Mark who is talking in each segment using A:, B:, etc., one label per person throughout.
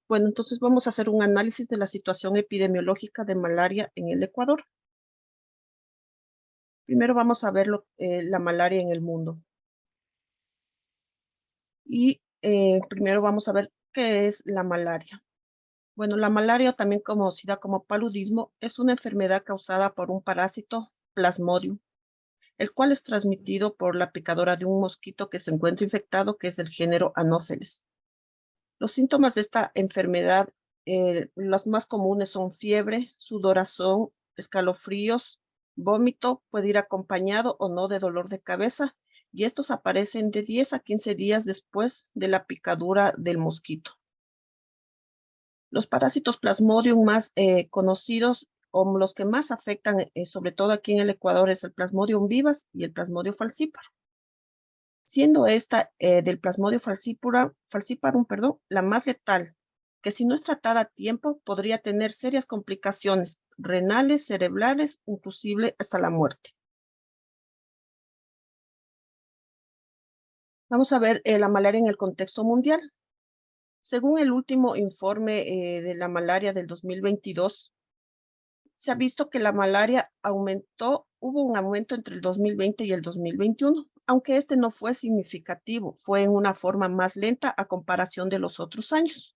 A: Bueno, entonces vamos a hacer un análisis de la situación epidemiológica de malaria en el Ecuador. Primero vamos a ver la malaria en el mundo. Y primero vamos a ver qué es la malaria. Bueno, la malaria, también conocida como paludismo, es una enfermedad causada por un parásito Plasmodium, el cual es transmitido por la picadura de un mosquito que se encuentra infectado, que es del género Anopheles. Los síntomas de esta enfermedad, los más comunes son fiebre, sudoración, escalofríos, vómito, puede ir acompañado o no de dolor de cabeza, y estos aparecen de 10 a 15 días después de la picadura del mosquito. Los parásitos Plasmodium más conocidos o los que más afectan, sobre todo aquí en el Ecuador, es el Plasmodium vivax y el Plasmodium falciparum, siendo esta del Plasmodium falciparum, perdón, la más letal, que si no es tratada a tiempo podría tener serias complicaciones renales, cerebrales, inclusive hasta la muerte. Vamos a ver la malaria en el contexto mundial. Según el último informe de la malaria del 2022, se ha visto que la malaria hubo un aumento entre el 2020 y el 2021, aunque este no fue significativo, fue en una forma más lenta a comparación de los otros años.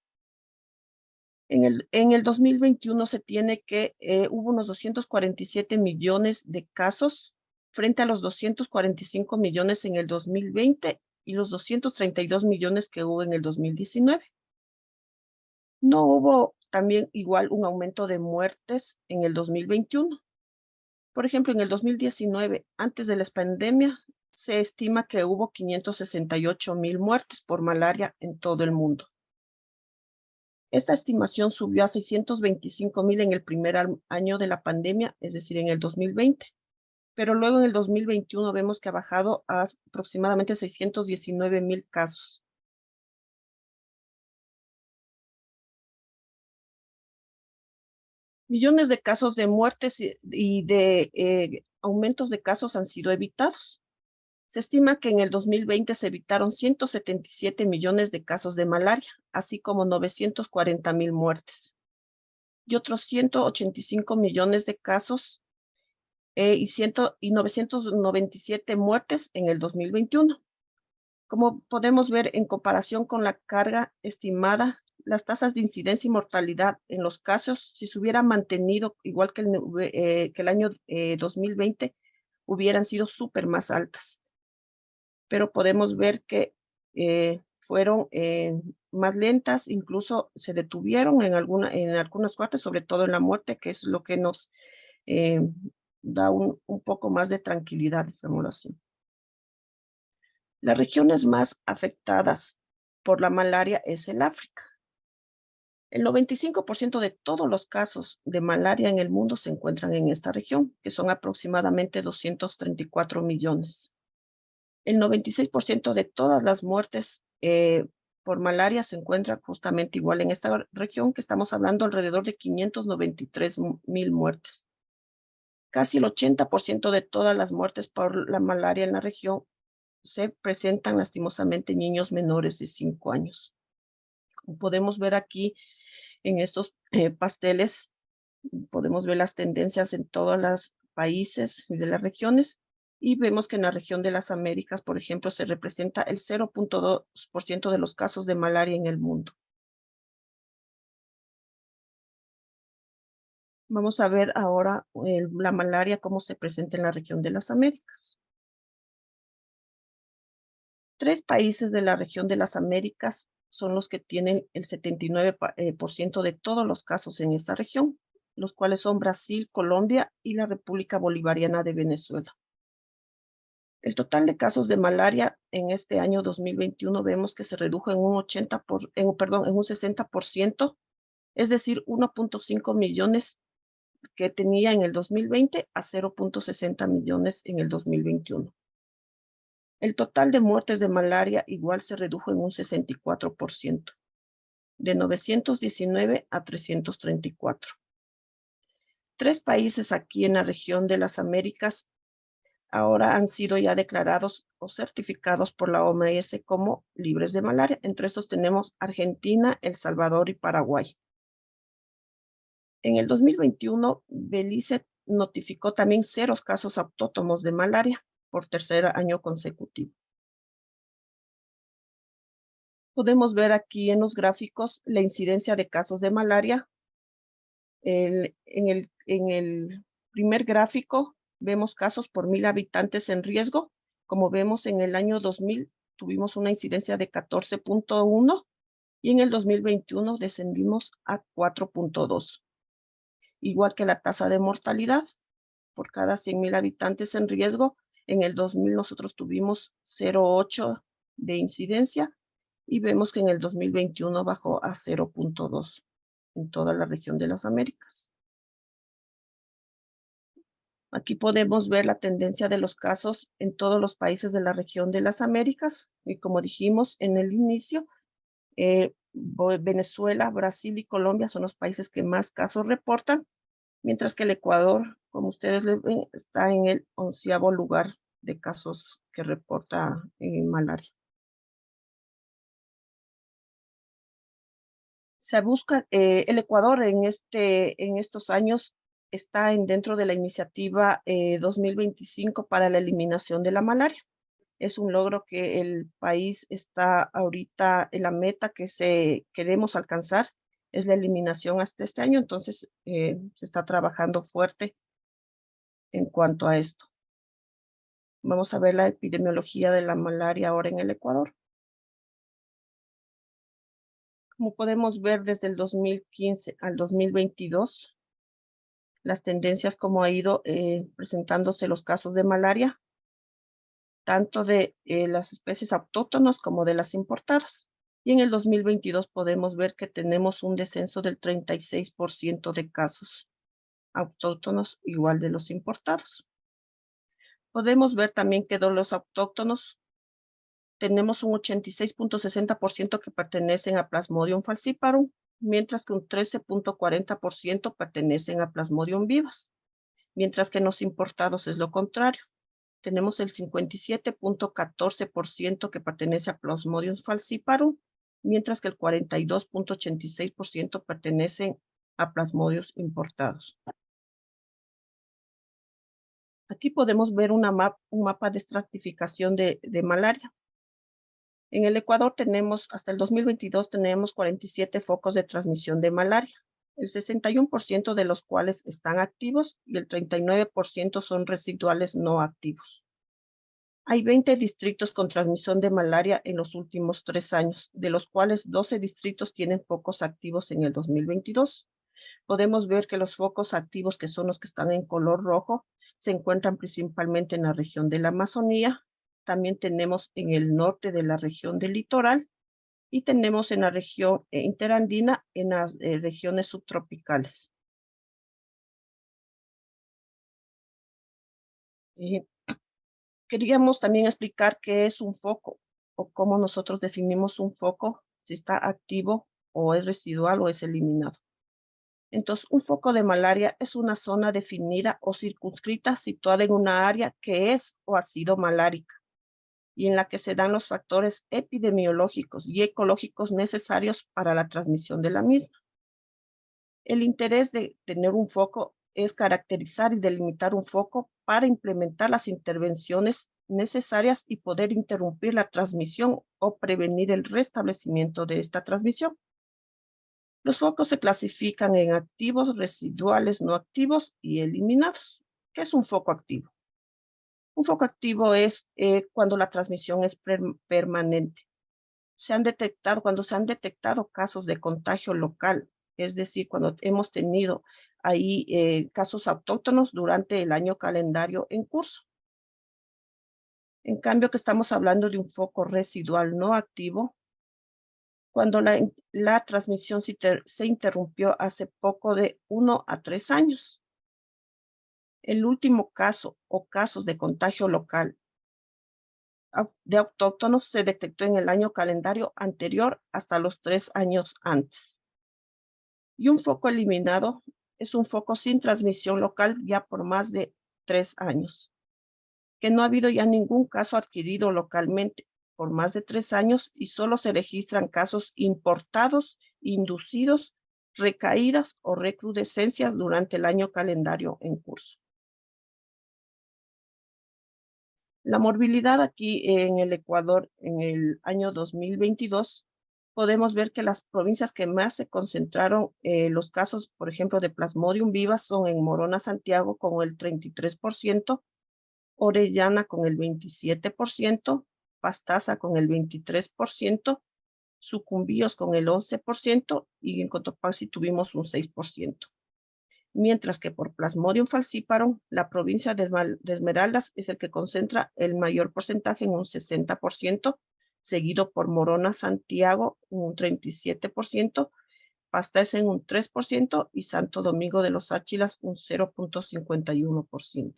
A: En el 2021 se tiene que hubo unos 247 millones de casos frente a los 245 millones en el 2020 y los 232 millones que hubo en el 2019. No hubo también igual un aumento de muertes en el 2021. Por ejemplo, en el 2019, antes de la pandemia, se estima que hubo 568,000 muertes por malaria en todo el mundo. Esta estimación subió a 625,000 en el primer año de la pandemia, es decir, en el 2020, pero luego en el 2021 vemos que ha bajado a aproximadamente 619,000 casos. Millones de casos de muertes y de aumentos de casos han sido evitados. Se estima que en el 2020 se evitaron 177 millones de casos de malaria, así como 940,000 muertes y otros 185 millones de casos y 997 muertes en el 2021. Como podemos ver, en comparación con la carga estimada, las tasas de incidencia y mortalidad en los casos, si se hubiera mantenido igual que el año 2020, hubieran sido súper más altas. Pero podemos ver que fueron más lentas, incluso se detuvieron en algunas partes, sobre todo en la muerte, que es lo que nos eh, da un poco más de tranquilidad, digámoslo así. Las regiones más afectadas por la malaria es el África. El 95% de todos los casos de malaria en el mundo se encuentran en esta región, que son aproximadamente 234 millones. El 96% de todas las muertes por malaria se encuentra justamente igual en esta región, que estamos hablando alrededor de 593,000 muertes. Casi el 80% de todas las muertes por la malaria en la región se presentan lastimosamente en niños menores de 5 años. Como podemos ver aquí en estos pasteles, podemos ver las tendencias en todos los países y de las regiones, y vemos que en la región de las Américas, por ejemplo, se representa el 0,2% de los casos de malaria en el mundo. Vamos a ver ahora la malaria, cómo se presenta en la región de las Américas. 3 países de la región de las Américas son los que tienen el 79 por ciento de todos los casos en esta región, los cuales son Brasil, Colombia y la República Bolivariana de Venezuela. El total de casos de malaria en este año 2021 vemos que se redujo en un 60%, es decir, 1,5 millones que tenía en el 2020 a 0,60 millones en el 2021. El total de muertes de malaria igual se redujo en un 64%, de 919 a 334. 3 países aquí en la región de las Américas ahora han sido ya declarados o certificados por la OMS como libres de malaria. Entre estos tenemos Argentina, El Salvador y Paraguay. En el 2021, Belice notificó también 0 casos autóctonos de malaria por tercer año consecutivo. Podemos ver aquí en los gráficos la incidencia de casos de malaria. En el primer gráfico vemos casos por 1000 habitantes en riesgo. Como vemos, en el año 2000 tuvimos una incidencia de 14.1 y en el 2021 descendimos a 4.2. Igual que la tasa de mortalidad, por cada 100,000 habitantes en riesgo, en el 2000 nosotros tuvimos 0.8 de incidencia y vemos que en el 2021 bajó a 0.2 en toda la región de las Américas. Aquí podemos ver la tendencia de los casos en todos los países de la región de las Américas y, como dijimos en el inicio, Venezuela, Brasil y Colombia son los países que más casos reportan, mientras que el Ecuador, como ustedes le ven, está en el 11º lugar de casos que reporta malaria. Se busca, el Ecuador en estos años está dentro de la iniciativa 2025 para la eliminación de la malaria. Es un logro que el país está ahorita en la meta que queremos alcanzar, es la eliminación hasta este año, entonces se está trabajando fuerte en cuanto a esto. Vamos a ver la epidemiología de la malaria ahora en el Ecuador. Como podemos ver desde el 2015 al 2022, las tendencias como ha ido presentándose los casos de malaria, tanto de las especies autóctonas como de las importadas. Y en el 2022 podemos ver que tenemos un descenso del 36% de casos autóctonos, igual de los importados. Podemos ver también que de los autóctonos tenemos un 86.60% que pertenecen a Plasmodium falciparum, mientras que un 13.40% pertenecen a Plasmodium vivas, mientras que en los importados es lo contrario. Tenemos el 57.14% que pertenece a Plasmodium falciparum, mientras que el 42.86% pertenecen a Plasmodium importados. Aquí podemos ver un mapa de estratificación de malaria. En el Ecuador hasta el 2022 tenemos 47 focos de transmisión de malaria, el 61% de los cuales están activos y el 39% son residuales no activos. Hay 20 distritos con transmisión de malaria en los últimos 3 años, de los cuales 12 distritos tienen focos activos en el 2022. Podemos ver que los focos activos, que son los que están en color rojo, se encuentran principalmente en la región de la Amazonía. También tenemos en el norte de la región del litoral y tenemos en la región interandina, en las regiones subtropicales. Queríamos también explicar qué es un foco o cómo nosotros definimos un foco, si está activo o es residual o es eliminado. Entonces, un foco de malaria es una zona definida o circunscrita situada en una área que es o ha sido malárica y en la que se dan los factores epidemiológicos y ecológicos necesarios para la transmisión de la misma. El interés de tener un foco es caracterizar y delimitar un foco para implementar las intervenciones necesarias y poder interrumpir la transmisión o prevenir el restablecimiento de esta transmisión. Los focos se clasifican en activos, residuales, no activos y eliminados. ¿Qué es un foco activo? Un foco activo es cuando la transmisión es permanente. Cuando se han detectado casos de contagio local, es decir, cuando hemos tenido ahí casos autóctonos durante el año calendario en curso. En cambio, que estamos hablando de un foco residual no activo, cuando la transmisión se interrumpió hace poco de 1 a 3 años. El último caso o casos de contagio local de autóctonos se detectó en el año calendario anterior hasta los 3 años antes. Y un foco eliminado es un foco sin transmisión local ya por más de 3 años. que no ha habido ya ningún caso adquirido localmente por más de 3 años y solo se registran casos importados, inducidos, recaídas o recrudescencias durante el año calendario en curso. La morbilidad aquí en el Ecuador en el año 2022, podemos ver que las provincias que más se concentraron los casos, por ejemplo, de Plasmodium viva son en Morona, Santiago con el 33%, Orellana con el 27%, Pastaza con el 23%, Sucumbíos con el 11% y en Cotopaxi tuvimos un 6%. Mientras que por Plasmodium falciparum, la provincia de Esmeraldas es el que concentra el mayor porcentaje en un 60%, seguido por Morona, Santiago un 37%, Pastaza en un 3% y Santo Domingo de los Áchilas un 0.51%.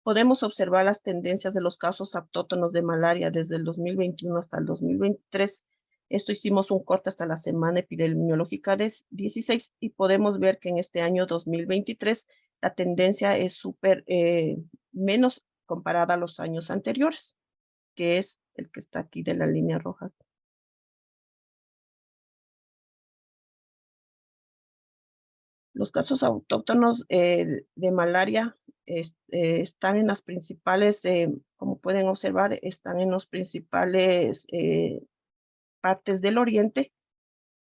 A: Podemos observar las tendencias de los casos autóctonos de malaria desde el 2021 hasta el 2023. Esto hicimos un corte hasta la semana epidemiológica de 16 y podemos ver que en este año 2023 la tendencia es súper menos comparada a los años anteriores, que es el que está aquí de la línea roja. Los casos autóctonos de malaria están en las principales, como pueden observar, están en los principales partes del oriente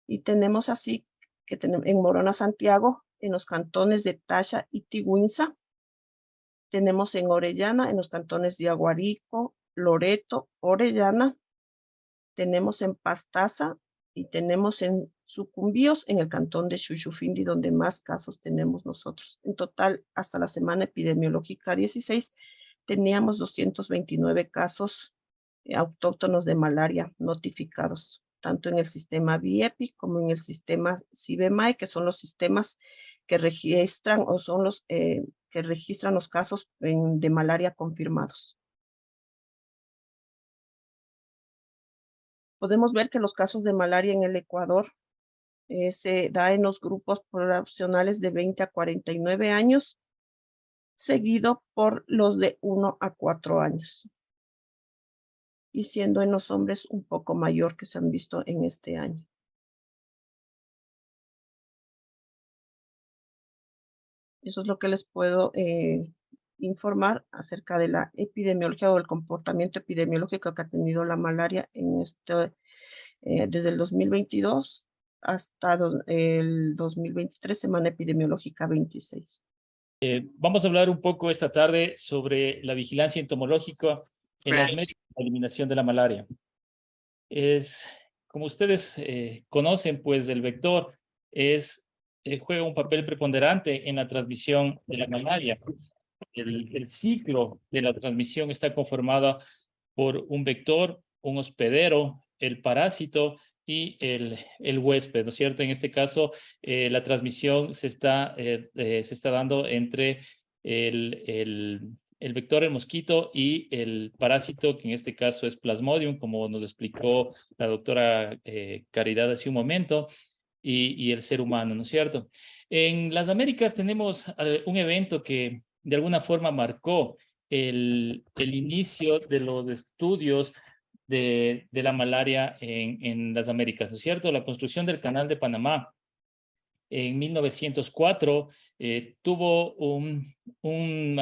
A: y tenemos así que tenemos en Morona, Santiago, en los cantones de Tasha y Tiguinza, tenemos en Orellana, en los cantones de Aguarico, Loreto, Orellana, tenemos en Pastaza y tenemos en Sucumbíos, en el cantón de Chuchufindi, donde más casos tenemos nosotros. En total, hasta la semana epidemiológica 16, teníamos 229 casos autóctonos de malaria notificados, tanto en el sistema VIEPI como en el sistema CIBEMAE, que son los sistemas que registran o son los que registran los casos de malaria confirmados. Podemos ver que los casos de malaria en el Ecuador se da en los grupos poblacionales de 20 a 49 años, seguido por los de 1 a 4 años, y siendo en los hombres un poco mayor que se han visto en este año. Eso es lo que les puedo informar acerca de la epidemiología o el comportamiento epidemiológico que ha tenido la malaria en desde el 2022 hasta el 2023, semana epidemiológica 26.
B: Vamos a hablar un poco esta tarde sobre la vigilancia entomológica en las medidas de eliminación de la malaria. Como ustedes conocen, pues el vector juega un papel preponderante en la transmisión de la malaria. El ciclo de la transmisión está conformado por un vector, un hospedero, el parásito y el huésped, ¿no es cierto? En este caso, la transmisión se está dando entre el vector, el mosquito, y el parásito, que en este caso es Plasmodium, como nos explicó la doctora Caridad hace un momento, y el ser humano, ¿no es cierto? En las Américas tenemos un evento que de alguna forma marcó el inicio de los estudios de la malaria en las Américas, ¿no es cierto? La construcción del Canal de Panamá en 1904 tuvo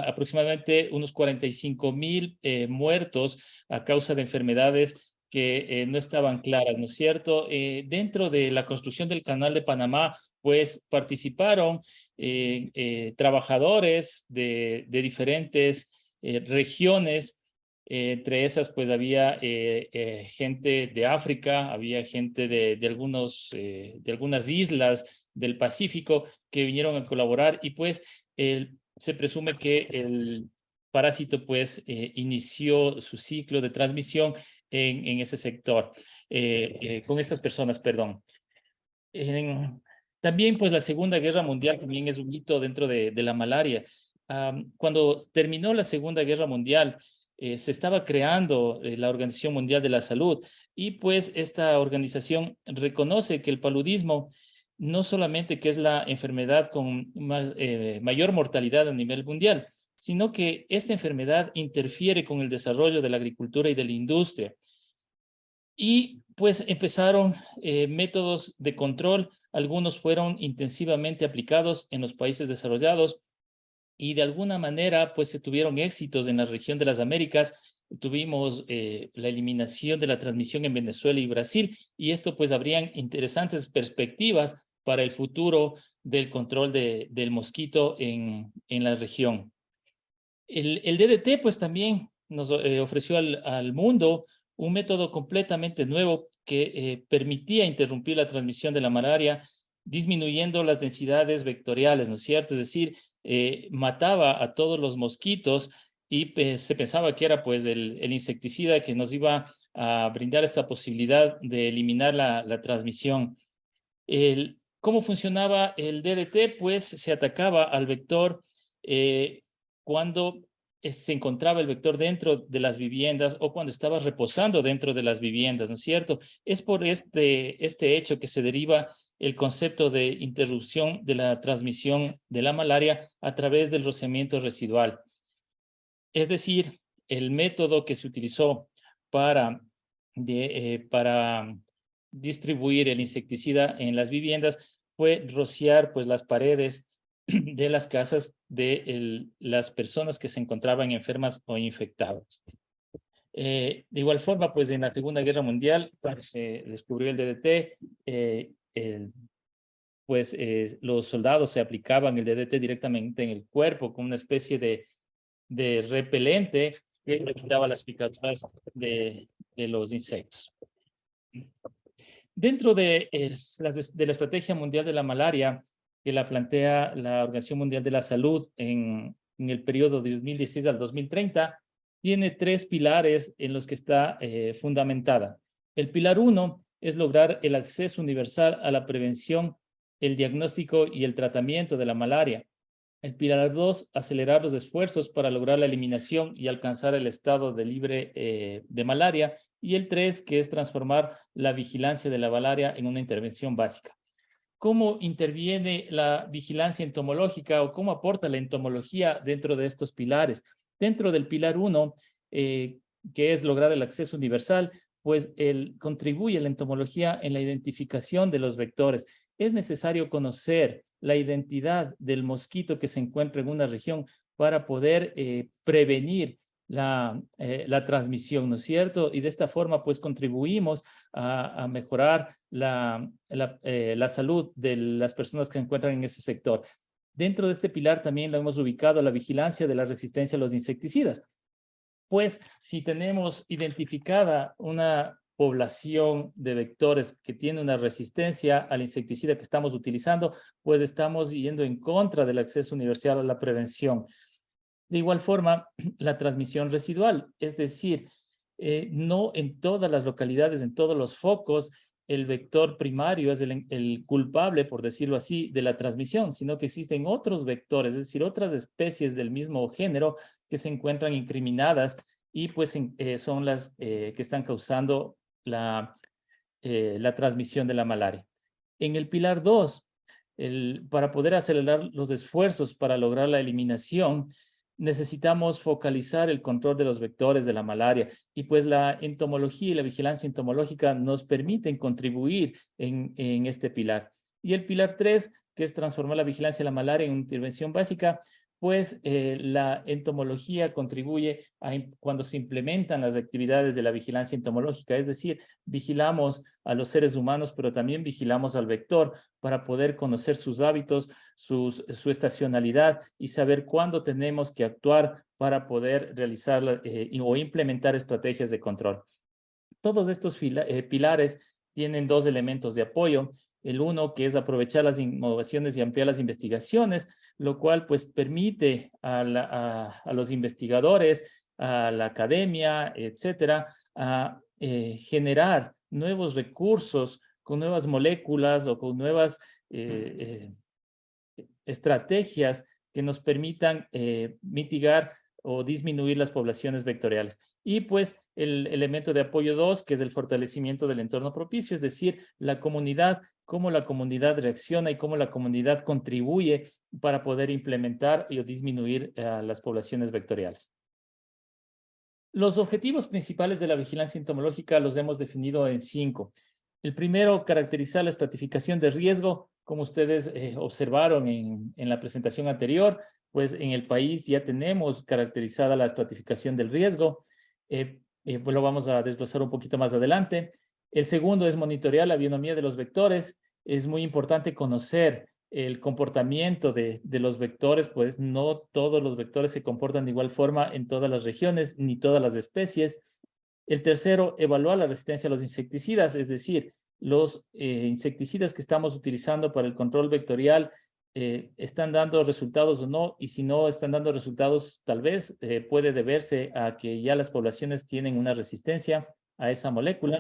B: aproximadamente unos 45,000 muertos a causa de enfermedades que no estaban claras, ¿no es cierto? Dentro de la construcción del Canal de Panamá, pues participaron trabajadores de diferentes regiones. Entre esas, pues había gente de África, había gente de algunas islas del Pacífico que vinieron a colaborar, y pues se presume que el parásito pues inició su ciclo de transmisión en ese sector, con estas personas, perdón. También pues la Segunda Guerra Mundial también es un hito dentro de la malaria. Cuando terminó la Segunda Guerra Mundial, se estaba creando la Organización Mundial de la Salud, y pues esta organización reconoce que el paludismo no solamente que es la enfermedad con mayor mortalidad a nivel mundial, sino que esta enfermedad interfiere con el desarrollo de la agricultura y de la industria. Y pues empezaron métodos de control, algunos fueron intensivamente aplicados en los países desarrollados y de alguna manera pues se tuvieron éxitos en la región de las Américas. Tuvimos la eliminación de la transmisión en Venezuela y Brasil, y esto pues habrían interesantes perspectivas para el futuro del control del mosquito en la región. El DDT pues también nos ofreció al mundo un método completamente nuevo que permitía interrumpir la transmisión de la malaria, disminuyendo las densidades vectoriales, ¿no es cierto? Es decir, mataba a todos los mosquitos y pues, se pensaba que era pues el insecticida que nos iba a brindar esta posibilidad de eliminar la transmisión. ¿Cómo funcionaba el DDT? Pues se atacaba al vector cuando se encontraba el vector dentro de las viviendas o cuando estaba reposando dentro de las viviendas, ¿no es cierto? Es por este hecho que se deriva el concepto de interrupción de la transmisión de la malaria a través del rociamiento residual. Es decir, el método que se utilizó para distribuir el insecticida en las viviendas fue rociar pues las paredes de las casas de las personas que se encontraban enfermas o infectadas. De igual forma, pues en la Segunda Guerra Mundial, cuando se descubrió el DDT, los soldados se aplicaban el DDT directamente en el cuerpo con una especie de repelente que quitaba las picaduras de los insectos. Dentro de la Estrategia Mundial de la Malaria, que la plantea la Organización Mundial de la Salud en el periodo de 2016 al 2030, tiene 3 pilares en los que está fundamentada. El pilar 1 es lograr el acceso universal a la prevención, el diagnóstico y el tratamiento de la malaria. El pilar 2, acelerar los esfuerzos para lograr la eliminación y alcanzar el estado de libre de malaria. Y el 3, que es transformar la vigilancia de la malaria en una intervención básica. ¿Cómo interviene la vigilancia entomológica o cómo aporta la entomología dentro de estos pilares? Dentro del pilar 1, que es lograr el acceso universal, pues contribuye la entomología en la identificación de los vectores. Es necesario conocer la identidad del mosquito que se encuentra en una región para poder prevenir la transmisión, ¿no es cierto? Y de esta forma, pues, contribuimos a mejorar la salud de las personas que se encuentran en ese sector. Dentro de este pilar también lo hemos ubicado la vigilancia de la resistencia a los insecticidas. Pues, si tenemos identificada una población de vectores que tiene una resistencia al insecticida que estamos utilizando, pues estamos yendo en contra del acceso universal a la prevención. De igual forma, la transmisión residual, es decir, no en todas las localidades, en todos los focos, el vector primario es el culpable, por decirlo así, de la transmisión, sino que existen otros vectores, es decir, otras especies del mismo género que se encuentran incriminadas y pues son las que están causando la transmisión de la malaria. En el pilar 2, para poder acelerar los esfuerzos para lograr la eliminación, necesitamos focalizar el control de los vectores de la malaria y pues la entomología y la vigilancia entomológica nos permiten contribuir en este pilar. Y el pilar 3, que es transformar la vigilancia de la malaria en una intervención básica, pues la entomología contribuye cuando se implementan las actividades de la vigilancia entomológica, es decir, vigilamos a los seres humanos, pero también vigilamos al vector para poder conocer sus hábitos, su estacionalidad y saber cuándo tenemos que actuar para poder realizar o implementar estrategias de control. Todos estos pilares tienen 2 elementos de apoyo. El uno, que es aprovechar las innovaciones y ampliar las investigaciones, lo cual pues permite a los investigadores, a la academia, etcétera, a generar nuevos recursos con nuevas moléculas o con nuevas estrategias que nos permitan mitigar o disminuir las poblaciones vectoriales. Y pues el elemento de apoyo 2, que es el fortalecimiento del entorno propicio, es decir, la comunidad, cómo la comunidad reacciona y cómo la comunidad contribuye para poder implementar y o disminuir las poblaciones vectoriales. Los objetivos principales de la vigilancia entomológica los hemos definido en 5. El primero, caracterizar la estratificación de riesgo. Como ustedes observaron en la presentación anterior, pues en el país ya tenemos caracterizada la estratificación del riesgo. Pues lo vamos a desglosar un poquito más adelante. El segundo es monitorear la bionomía de los vectores. Es muy importante conocer el comportamiento de los vectores, pues no todos los vectores se comportan de igual forma en todas las regiones ni todas las especies. El tercero, evaluar la resistencia a los insecticidas, es decir, los insecticidas que estamos utilizando para el control vectorial están dando resultados o no, y si no están dando resultados, tal vez puede deberse a que ya las poblaciones tienen una resistencia a esa molécula.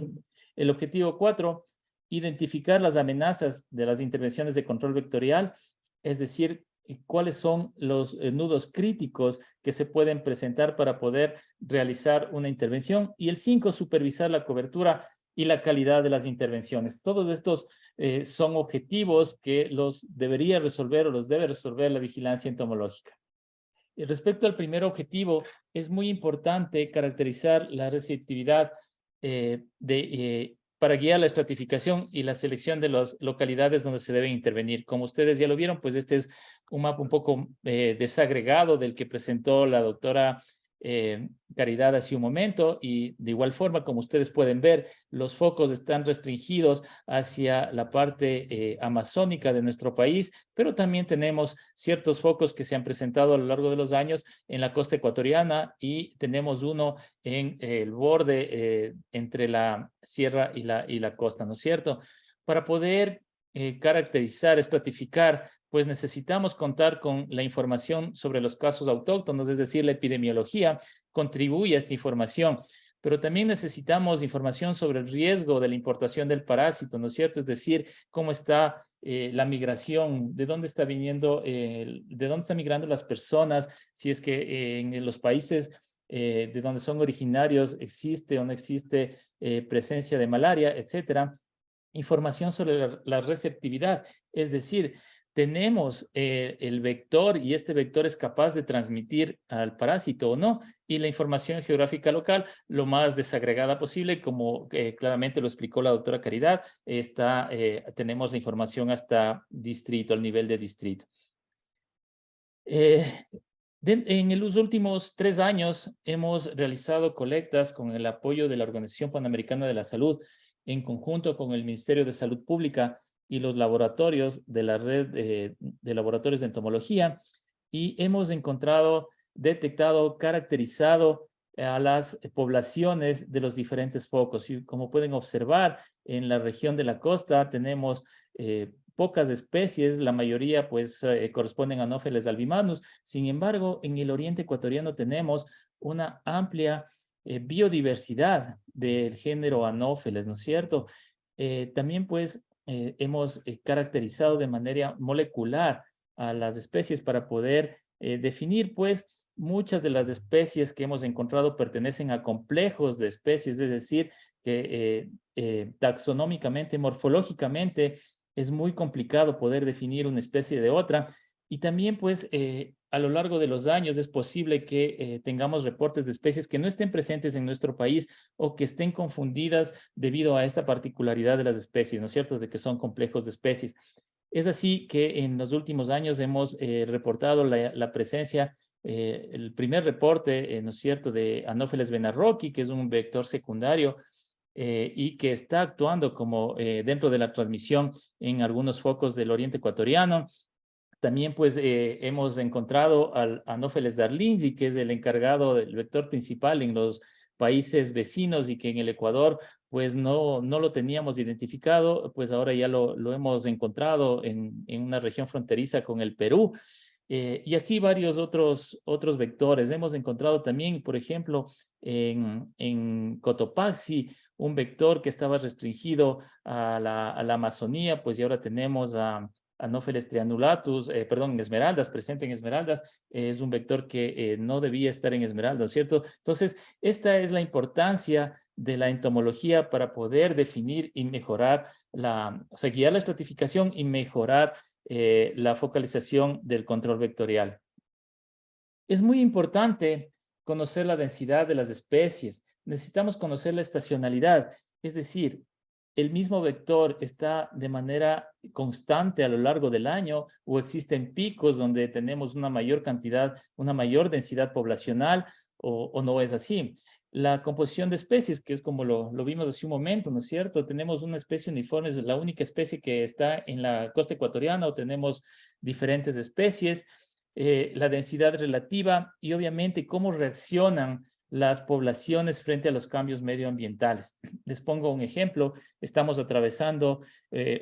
B: El objetivo 4, identificar las amenazas de las intervenciones de control vectorial, es decir, cuáles son los nudos críticos que se pueden presentar para poder realizar una intervención. Y el 5, supervisar la cobertura y la calidad de las intervenciones. Todos estos son objetivos que los debería resolver o los debe resolver la vigilancia entomológica. Y respecto al primer objetivo, es muy importante caracterizar la receptividad para guiar la estratificación y la selección de las localidades donde se deben intervenir. Como ustedes ya lo vieron, pues este es un mapa un poco desagregado del que presentó la doctora Caridad hace un momento, y de igual forma, como ustedes pueden ver, los focos están restringidos hacia la parte amazónica de nuestro país, pero también tenemos ciertos focos que se han presentado a lo largo de los años en la costa ecuatoriana, y tenemos uno en el borde entre la sierra y la costa, ¿no es cierto? Para poder caracterizar, estratificar, pues necesitamos contar con la información sobre los casos autóctonos, es decir, la epidemiología contribuye a esta información, pero también necesitamos información sobre el riesgo de la importación del parásito, ¿no es cierto? Es decir, cómo está la migración, de dónde está viniendo, de dónde están migrando las personas, si es que en los países de donde son originarios existe o no existe presencia de malaria, etcétera. Información sobre la receptividad, es decir, tenemos el vector y este vector es capaz de transmitir al parásito o no, y la información geográfica local lo más desagregada posible, como claramente lo explicó la doctora Caridad, tenemos la información hasta distrito, al nivel de distrito. En los últimos 3 años hemos realizado colectas con el apoyo de la Organización Panamericana de la Salud, en conjunto con el Ministerio de Salud Pública y los laboratorios de la red de laboratorios de entomología, y hemos encontrado, detectado, caracterizado a las poblaciones de los diferentes focos. Y como pueden observar, en la región de la costa tenemos pocas especies, la mayoría pues corresponden a Anopheles albimanus. Sin embargo, en el oriente ecuatoriano tenemos una amplia biodiversidad del género Anopheles, ¿no es cierto? También pues hemos caracterizado de manera molecular a las especies para poder definir pues muchas de las especies que hemos encontrado pertenecen a complejos de especies, es decir, que taxonómicamente, morfológicamente, es muy complicado poder definir una especie de otra. Y también, pues, a lo largo de los años es posible que tengamos reportes de especies que no estén presentes en nuestro país o que estén confundidas debido a esta particularidad de las especies, ¿no es cierto?, de que son complejos de especies. Es así que en los últimos años hemos reportado la presencia, el primer reporte, ¿no es cierto?, de Anopheles benarroqui, que es un vector secundario y que está actuando como dentro de la transmisión en algunos focos del oriente ecuatoriano. También pues hemos encontrado al Anopheles darlingi, que es el encargado del vector principal en los países vecinos y que en el Ecuador pues no lo teníamos identificado, pues ahora ya lo hemos encontrado en una región fronteriza con el Perú. Y así varios otros vectores. Hemos encontrado también, por ejemplo, en Cotopaxi, un vector que estaba restringido a la Amazonía, pues y ahora tenemos Anopheles triannulatus, perdón, en esmeraldas, presente en esmeraldas, es un vector que no debía estar en esmeraldas, ¿cierto? Entonces, esta es la importancia de la entomología para poder definir y mejorar o sea, guiar la estratificación y mejorar la focalización del control vectorial. Es muy importante conocer la densidad de las especies. Necesitamos conocer la estacionalidad, es decir, el mismo vector está de manera constante a lo largo del año o existen picos donde tenemos una mayor cantidad, una mayor densidad poblacional o no es así. La composición de especies, que es como lo vimos hace un momento, ¿no es cierto? Tenemos una especie uniforme, es la única especie que está en la costa ecuatoriana o tenemos diferentes especies. La densidad relativa y obviamente cómo reaccionan las poblaciones frente a los cambios medioambientales. Les pongo un ejemplo. Estamos atravesando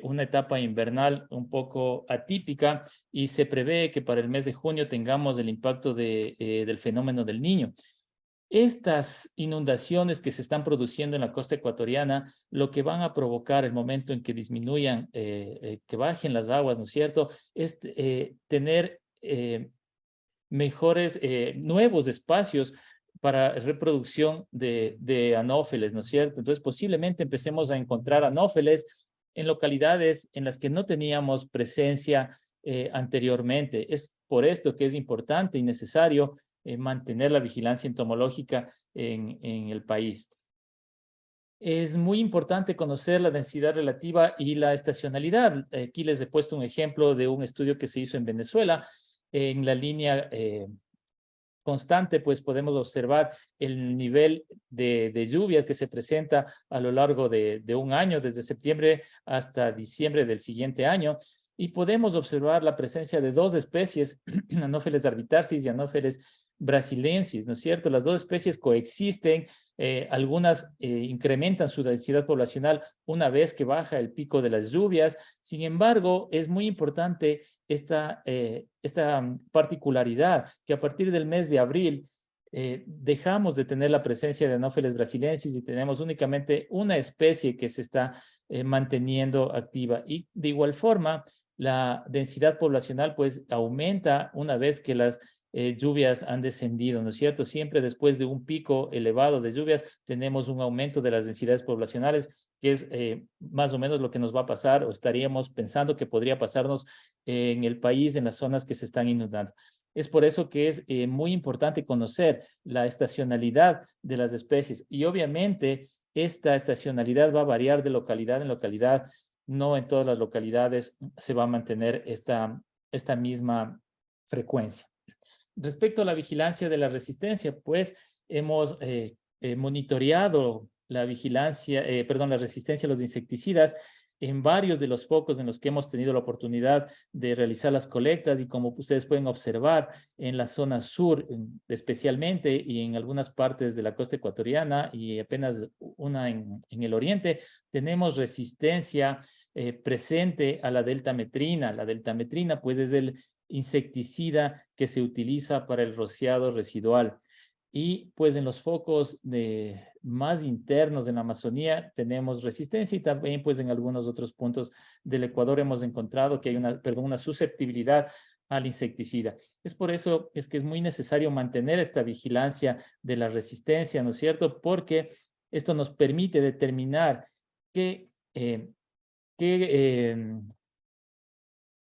B: una etapa invernal un poco atípica y se prevé que para el mes de junio tengamos el impacto del fenómeno del Niño. Estas inundaciones que se están produciendo en la costa ecuatoriana, lo que van a provocar el momento en que disminuyan, que bajen las aguas, ¿no es cierto?, es tener mejores, nuevos espacios para reproducción de anófeles, ¿no es cierto? Entonces, posiblemente empecemos a encontrar anófeles en localidades en las que no teníamos presencia anteriormente. Es por esto que es importante y necesario mantener la vigilancia entomológica en el país. Es muy importante conocer la densidad relativa y la estacionalidad. Aquí les he puesto un ejemplo de un estudio que se hizo en Venezuela. En la línea constante, pues podemos observar el nivel de lluvias que se presenta a lo largo de un año, desde septiembre hasta diciembre del siguiente año. Y podemos observar la presencia de dos especies, Anopheles arbitarsis y Anopheles brasilensis, ¿no es cierto? Las dos especies coexisten, algunas incrementan su densidad poblacional una vez que baja el pico de las lluvias. Sin embargo, es muy importante esta particularidad que a partir del mes de abril dejamos de tener la presencia de Anopheles brasilensis y tenemos únicamente una especie que se está manteniendo activa. Y de igual forma, la densidad poblacional pues aumenta una vez que las lluvias han descendido, ¿no es cierto? Siempre después de un pico elevado de lluvias tenemos un aumento de las densidades poblacionales, que es más o menos lo que nos va a pasar o estaríamos pensando que podría pasarnos en el país, en las zonas que se están inundando. Es por eso que es muy importante conocer la estacionalidad de las especies y obviamente esta estacionalidad va a variar de localidad en localidad. No en todas las localidades se va a mantener esta misma frecuencia. Respecto a la vigilancia de la resistencia, pues hemos monitoreado la vigilancia, la resistencia a los insecticidas en varios de los focos en los que hemos tenido la oportunidad de realizar las colectas y como ustedes pueden observar en la zona sur especialmente y en algunas partes de la costa ecuatoriana y apenas una en el oriente, tenemos resistencia presente a la deltametrina. La deltametrina pues es el insecticida que se utiliza para el rociado residual. Y pues en los focos más internos de la Amazonía tenemos resistencia y también pues en algunos otros puntos del Ecuador hemos encontrado que hay una susceptibilidad al insecticida. Es por eso es que es muy necesario mantener esta vigilancia de la resistencia, ¿no es cierto? Porque esto nos permite determinar qué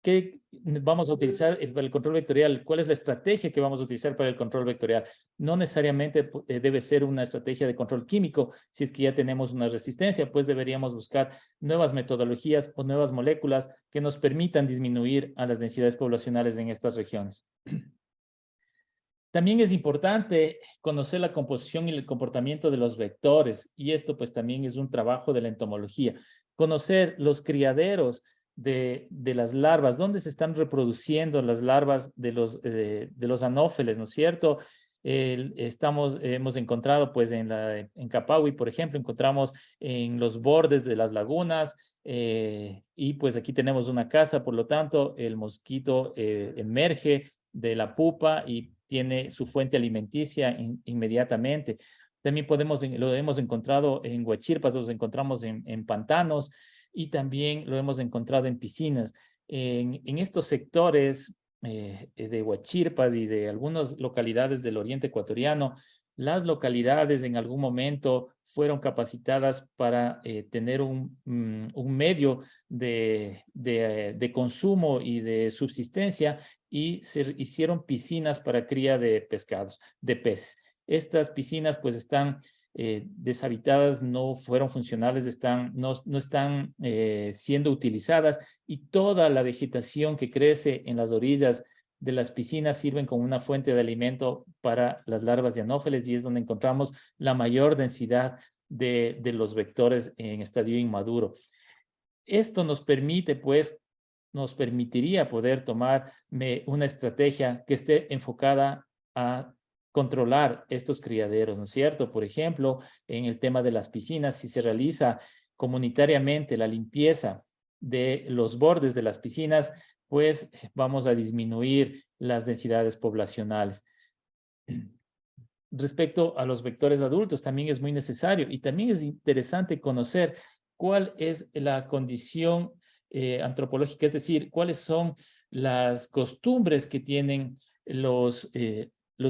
B: ¿qué vamos a utilizar para el control vectorial? ¿Cuál es la estrategia que vamos a utilizar para el control vectorial? No necesariamente debe ser una estrategia de control químico. Si es que ya tenemos una resistencia, pues deberíamos buscar nuevas metodologías o nuevas moléculas que nos permitan disminuir a las densidades poblacionales en estas regiones. También es importante conocer la composición y el comportamiento de los vectores, y esto pues también es un trabajo de la entomología. Conocer los criaderos de las larvas, dónde se están reproduciendo las larvas de los anófeles, ¿no es cierto? Hemos encontrado pues en Capaui, por ejemplo, encontramos en los bordes de las lagunas, y pues aquí tenemos una casa, por lo tanto, el mosquito emerge de la pupa y tiene su fuente alimenticia inmediatamente. También lo hemos encontrado en huachirpas, los encontramos en pantanos y también lo hemos encontrado en piscinas. en estos sectores de Huachirpas y de algunas localidades del oriente ecuatoriano, las localidades en algún momento fueron capacitadas para tener un medio de consumo y de subsistencia, y se hicieron piscinas para cría de pescados, de peces. Estas piscinas pues están deshabitadas, no fueron funcionales, no están siendo utilizadas, y toda la vegetación que crece en las orillas de las piscinas sirven como una fuente de alimento para las larvas de anófeles, y es donde encontramos la mayor densidad de los vectores en estadio inmaduro. Esto nos permite, pues, nos permitiría poder tomar una estrategia que esté enfocada a controlar estos criaderos, ¿no es cierto? Por ejemplo, en el tema de las piscinas, si se realiza comunitariamente la limpieza de los bordes de las piscinas, pues vamos a disminuir las densidades poblacionales. Respecto a los vectores adultos, también es muy necesario y también es interesante conocer cuál es la condición antropológica, es decir, cuáles son las costumbres que tienen los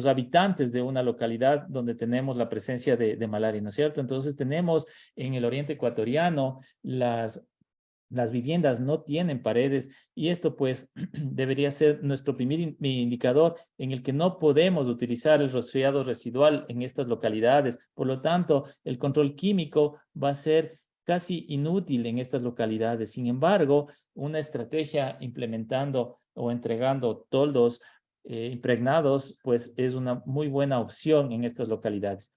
B: habitantes de una localidad donde tenemos la presencia de malaria, ¿no es cierto? Entonces tenemos en el oriente ecuatoriano las viviendas no tienen paredes, y esto pues debería ser nuestro primer indicador en el que no podemos utilizar el resfriado residual en estas localidades. Por lo tanto, el control químico va a ser casi inútil en estas localidades. Sin embargo, una estrategia implementando o entregando toldos impregnados pues es una muy buena opción en estas localidades.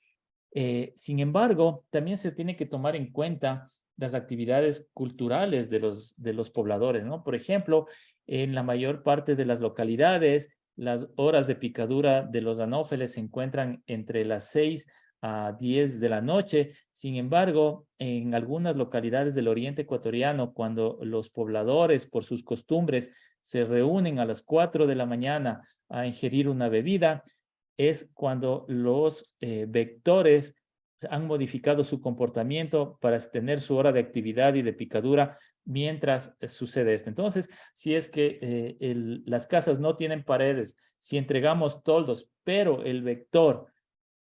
B: Sin embargo, también se tiene que tomar en cuenta las actividades culturales de los pobladores, ¿no? Por ejemplo, en la mayor parte de las localidades, las horas de picadura de los anófeles se encuentran entre las 6 a 10 de la noche. Sin embargo, en algunas localidades del oriente ecuatoriano, cuando los pobladores, por sus costumbres, se reúnen a las 4 de la mañana a ingerir una bebida, es cuando los vectores han modificado su comportamiento para tener su hora de actividad y de picadura mientras sucede esto. Entonces, si es que las casas no tienen paredes, si entregamos toldos, pero el vector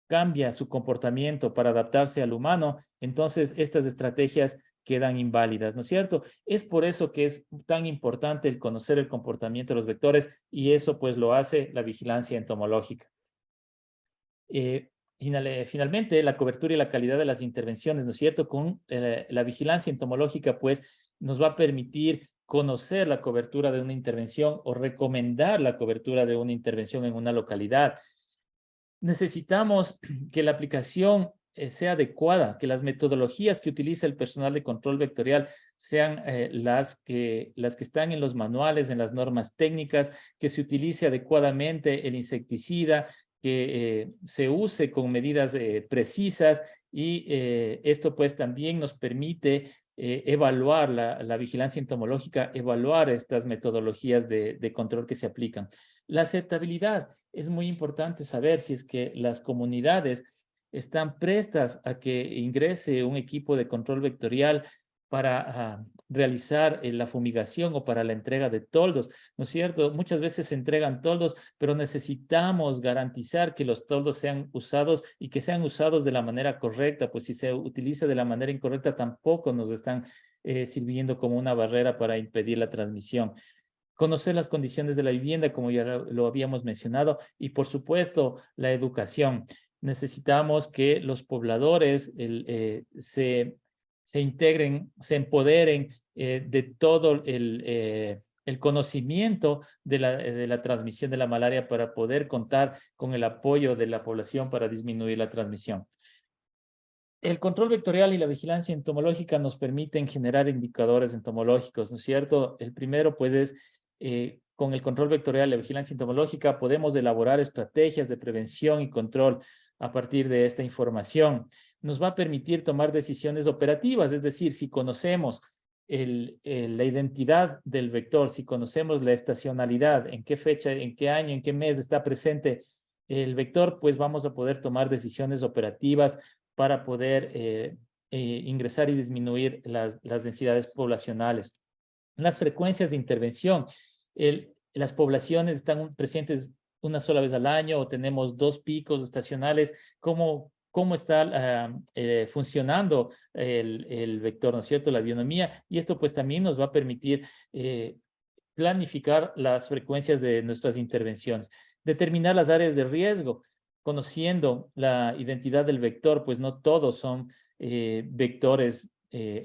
B: cambia su comportamiento para adaptarse al humano, entonces estas estrategias quedan inválidas, ¿no es cierto? Es por eso que es tan importante el conocer el comportamiento de los vectores, y eso pues lo hace la vigilancia entomológica. Finalmente, la cobertura y la calidad de las intervenciones, ¿no es cierto? Con la vigilancia entomológica, pues, nos va a permitir conocer la cobertura de una intervención o recomendar la cobertura de una intervención en una localidad. Necesitamos que la aplicación sea adecuada, que las metodologías que utiliza el personal de control vectorial sean las que están en los manuales, en las normas técnicas, que se utilice adecuadamente el insecticida, que se use con medidas precisas, y esto pues también nos permite evaluar la vigilancia entomológica, evaluar estas metodologías de control que se aplican. La aceptabilidad. Es muy importante saber si es que las comunidades están prestas a que ingrese un equipo de control vectorial para realizar la fumigación o para la entrega de toldos, ¿no es cierto? Muchas veces se entregan toldos, pero necesitamos garantizar que los toldos sean usados y que sean usados de la manera correcta, pues si se utiliza de la manera incorrecta tampoco nos están sirviendo como una barrera para impedir la transmisión. Conocer las condiciones de la vivienda, como ya lo habíamos mencionado, y por supuesto la educación. Necesitamos que los pobladores se integren, se empoderen de todo el conocimiento de la transmisión de la malaria, para poder contar con el apoyo de la población para disminuir la transmisión. El control vectorial y la vigilancia entomológica nos permiten generar indicadores entomológicos, ¿no es cierto? El primero, pues, es con el control vectorial y la vigilancia entomológica podemos elaborar estrategias de prevención y control a partir de esta información. Nos va a permitir tomar decisiones operativas, es decir, si conocemos la identidad del vector, si conocemos la estacionalidad, en qué fecha, en qué año, en qué mes está presente el vector, pues vamos a poder tomar decisiones operativas para poder ingresar y disminuir las densidades poblacionales. Las frecuencias de intervención. Las poblaciones están presentes una sola vez al año o tenemos 2 picos estacionales. ¿Cómo está funcionando el vector, ¿no es cierto? La bionomía. Y esto pues también nos va a permitir planificar las frecuencias de nuestras intervenciones. Determinar las áreas de riesgo, conociendo la identidad del vector, pues no todos son vectores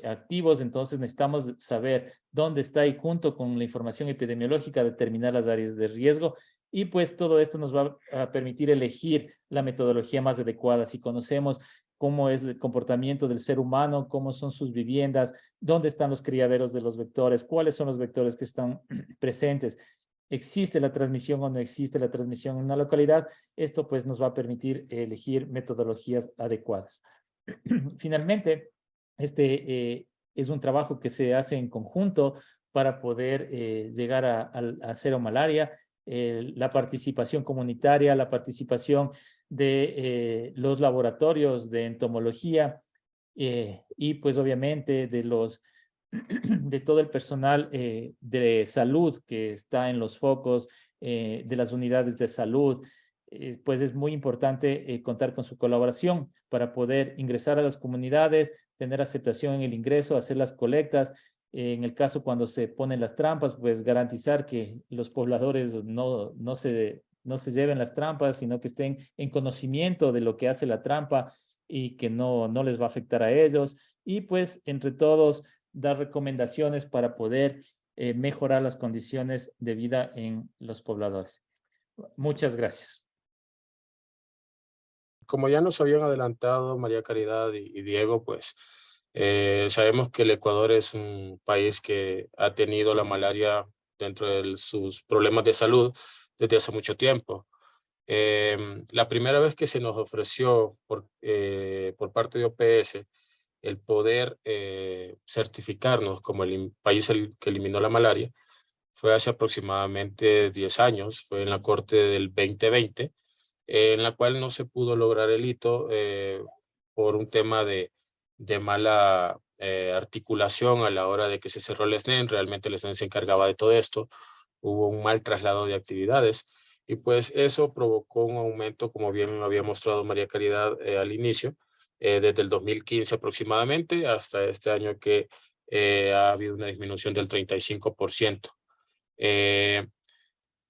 B: activos, entonces necesitamos saber dónde está y junto con la información epidemiológica determinar las áreas de riesgo y pues todo esto nos va a permitir elegir la metodología más adecuada. Si conocemos cómo es el comportamiento del ser humano, cómo son sus viviendas, dónde están los criaderos de los vectores, cuáles son los vectores que están presentes, existe la transmisión o no existe la transmisión en una localidad, esto pues nos va a permitir elegir metodologías adecuadas. Finalmente, es un trabajo que se hace en conjunto para poder llegar a cero malaria, la participación comunitaria, la participación de los laboratorios de entomología y pues obviamente de todo el personal de salud que está en los focos de las unidades de salud, pues es muy importante contar con su colaboración para poder ingresar a las comunidades, tener aceptación en el ingreso, hacer las colectas. En el caso cuando se ponen las trampas, pues garantizar que los pobladores no se lleven las trampas, sino que estén en conocimiento de lo que hace la trampa y que no les va a afectar a ellos. Y pues entre todos dar recomendaciones para poder mejorar las condiciones de vida en los pobladores. Muchas gracias.
C: Como ya nos habían adelantado María Caridad y Diego, pues sabemos que el Ecuador es un país que ha tenido la malaria dentro de sus problemas de salud desde hace mucho tiempo. La primera vez que se nos ofreció por parte de OPS el poder certificarnos como el país que eliminó la malaria fue hace aproximadamente 10 años, fue en la Corte del 2020, en la cual no se pudo lograr el hito por un tema de mala articulación a la hora de que se cerró el SNEN. Realmente el SNEN se encargaba de todo esto, hubo un mal traslado de actividades y pues eso provocó un aumento, como bien había mostrado María Caridad al inicio, desde el 2015 aproximadamente hasta este año que ha habido una disminución del 35%.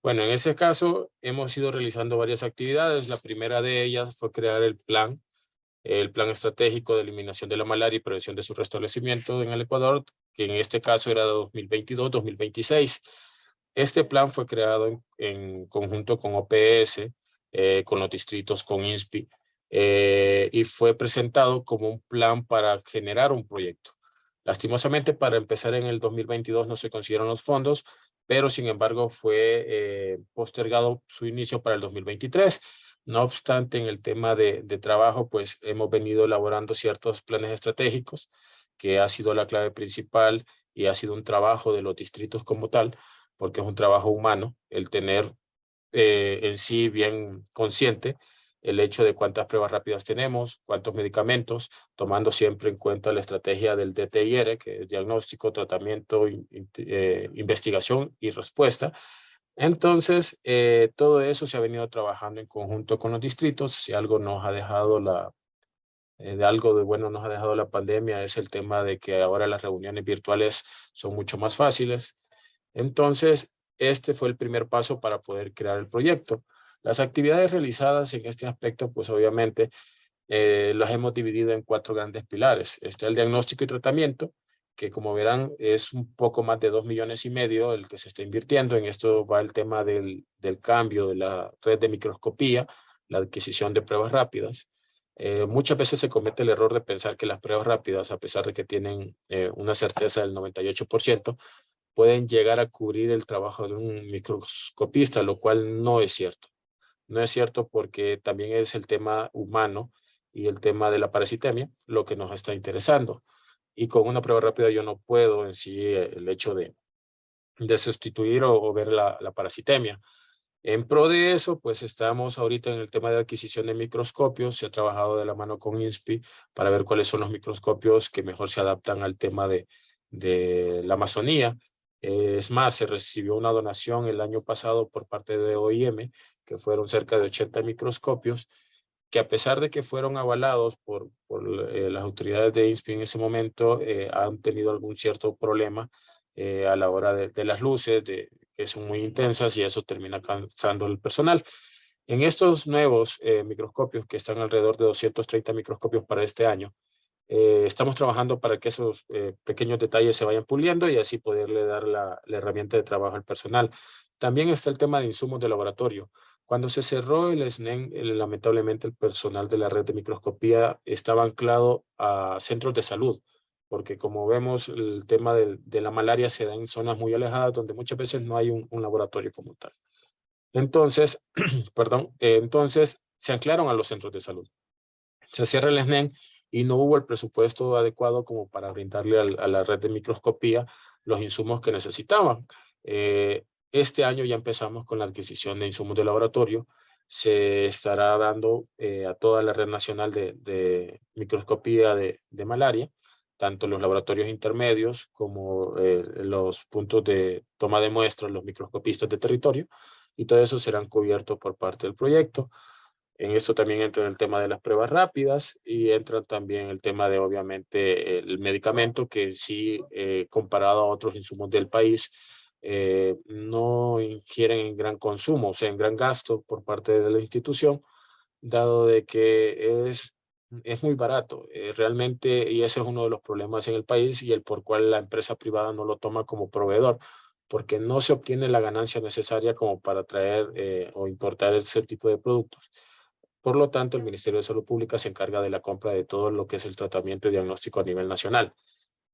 C: Bueno, en ese caso hemos ido realizando varias actividades. La primera de ellas fue crear el plan estratégico de eliminación de la malaria y prevención de su restablecimiento en el Ecuador, que en este caso era de 2022-2026. Este plan fue creado en conjunto con OPS, con los distritos, con INSPI, y fue presentado como un plan para generar un proyecto. Lastimosamente, para empezar en el 2022 no se consiguieron los fondos, pero sin embargo fue postergado su inicio para el 2023. No obstante, en el tema de trabajo, pues hemos venido elaborando ciertos planes estratégicos, que ha sido la clave principal y ha sido un trabajo de los distritos como tal, porque es un trabajo humano el tener en sí bien consciente el hecho de cuántas pruebas rápidas tenemos, cuántos medicamentos, tomando siempre en cuenta la estrategia del DTIR, que es diagnóstico, tratamiento, investigación y respuesta. Entonces, todo eso se ha venido trabajando en conjunto con los distritos. Si algo nos ha dejado de algo de bueno nos ha dejado la pandemia es el tema de que ahora las reuniones virtuales son mucho más fáciles. Entonces, este fue el primer paso para poder crear el proyecto. Las actividades realizadas en este aspecto, pues obviamente, las hemos dividido en 4 grandes pilares. Está el diagnóstico y tratamiento, que como verán es un poco más de 2,5 millones el que se está invirtiendo. En esto va el tema del cambio de la red de microscopía, la adquisición de pruebas rápidas. Muchas veces se comete el error de pensar que las pruebas rápidas, a pesar de que tienen una certeza del 98%, pueden llegar a cubrir el trabajo de un microscopista, lo cual no es cierto. No es cierto porque también es el tema humano y el tema de la parasitemia lo que nos está interesando. Y con una prueba rápida yo no puedo en sí el hecho de sustituir o ver la parasitemia. En pro de eso, pues estamos ahorita en el tema de adquisición de microscopios. Se ha trabajado de la mano con INSPI para ver cuáles son los microscopios que mejor se adaptan al tema de la Amazonía. Es más, se recibió una donación el año pasado por parte de OIM, que fueron cerca de 80 microscopios, que a pesar de que fueron avalados por las autoridades de INSPI en ese momento, han tenido algún cierto problema a la hora de las luces, que son muy intensas y eso termina cansando el personal. En estos nuevos microscopios, que están alrededor de 230 microscopios para este año, estamos trabajando para que esos pequeños detalles se vayan puliendo y así poderle dar la herramienta de trabajo al personal. También está el tema de insumos de laboratorio. Cuando se cerró el SNEN, lamentablemente el personal de la red de microscopía estaba anclado a centros de salud, porque como vemos el tema de la malaria se da en zonas muy alejadas donde muchas veces no hay un laboratorio como tal. Entonces, perdón, entonces se anclaron a los centros de salud. Se cierra el SNEN y no hubo el presupuesto adecuado como para brindarle a la red de microscopía los insumos que necesitaban. Este año ya empezamos con la adquisición de insumos de laboratorio. Se estará dando a toda la red nacional de microscopía de malaria, tanto los laboratorios intermedios como los puntos de toma de muestras, los microscopistas de territorio, y todo eso serán cubiertos por parte del proyecto. En esto también entra el tema de las pruebas rápidas y entra también el tema de, obviamente, el medicamento que sí, comparado a otros insumos del país, no ingieren en gran consumo, o sea, en gran gasto por parte de la institución, dado de que es muy barato. Realmente, y ese es uno de los problemas en el país y el por cual la empresa privada no lo toma como proveedor, porque no se obtiene la ganancia necesaria como para traer o importar ese tipo de productos. Por lo tanto, el Ministerio de Salud Pública se encarga de la compra de todo lo que es el tratamiento y diagnóstico a nivel nacional.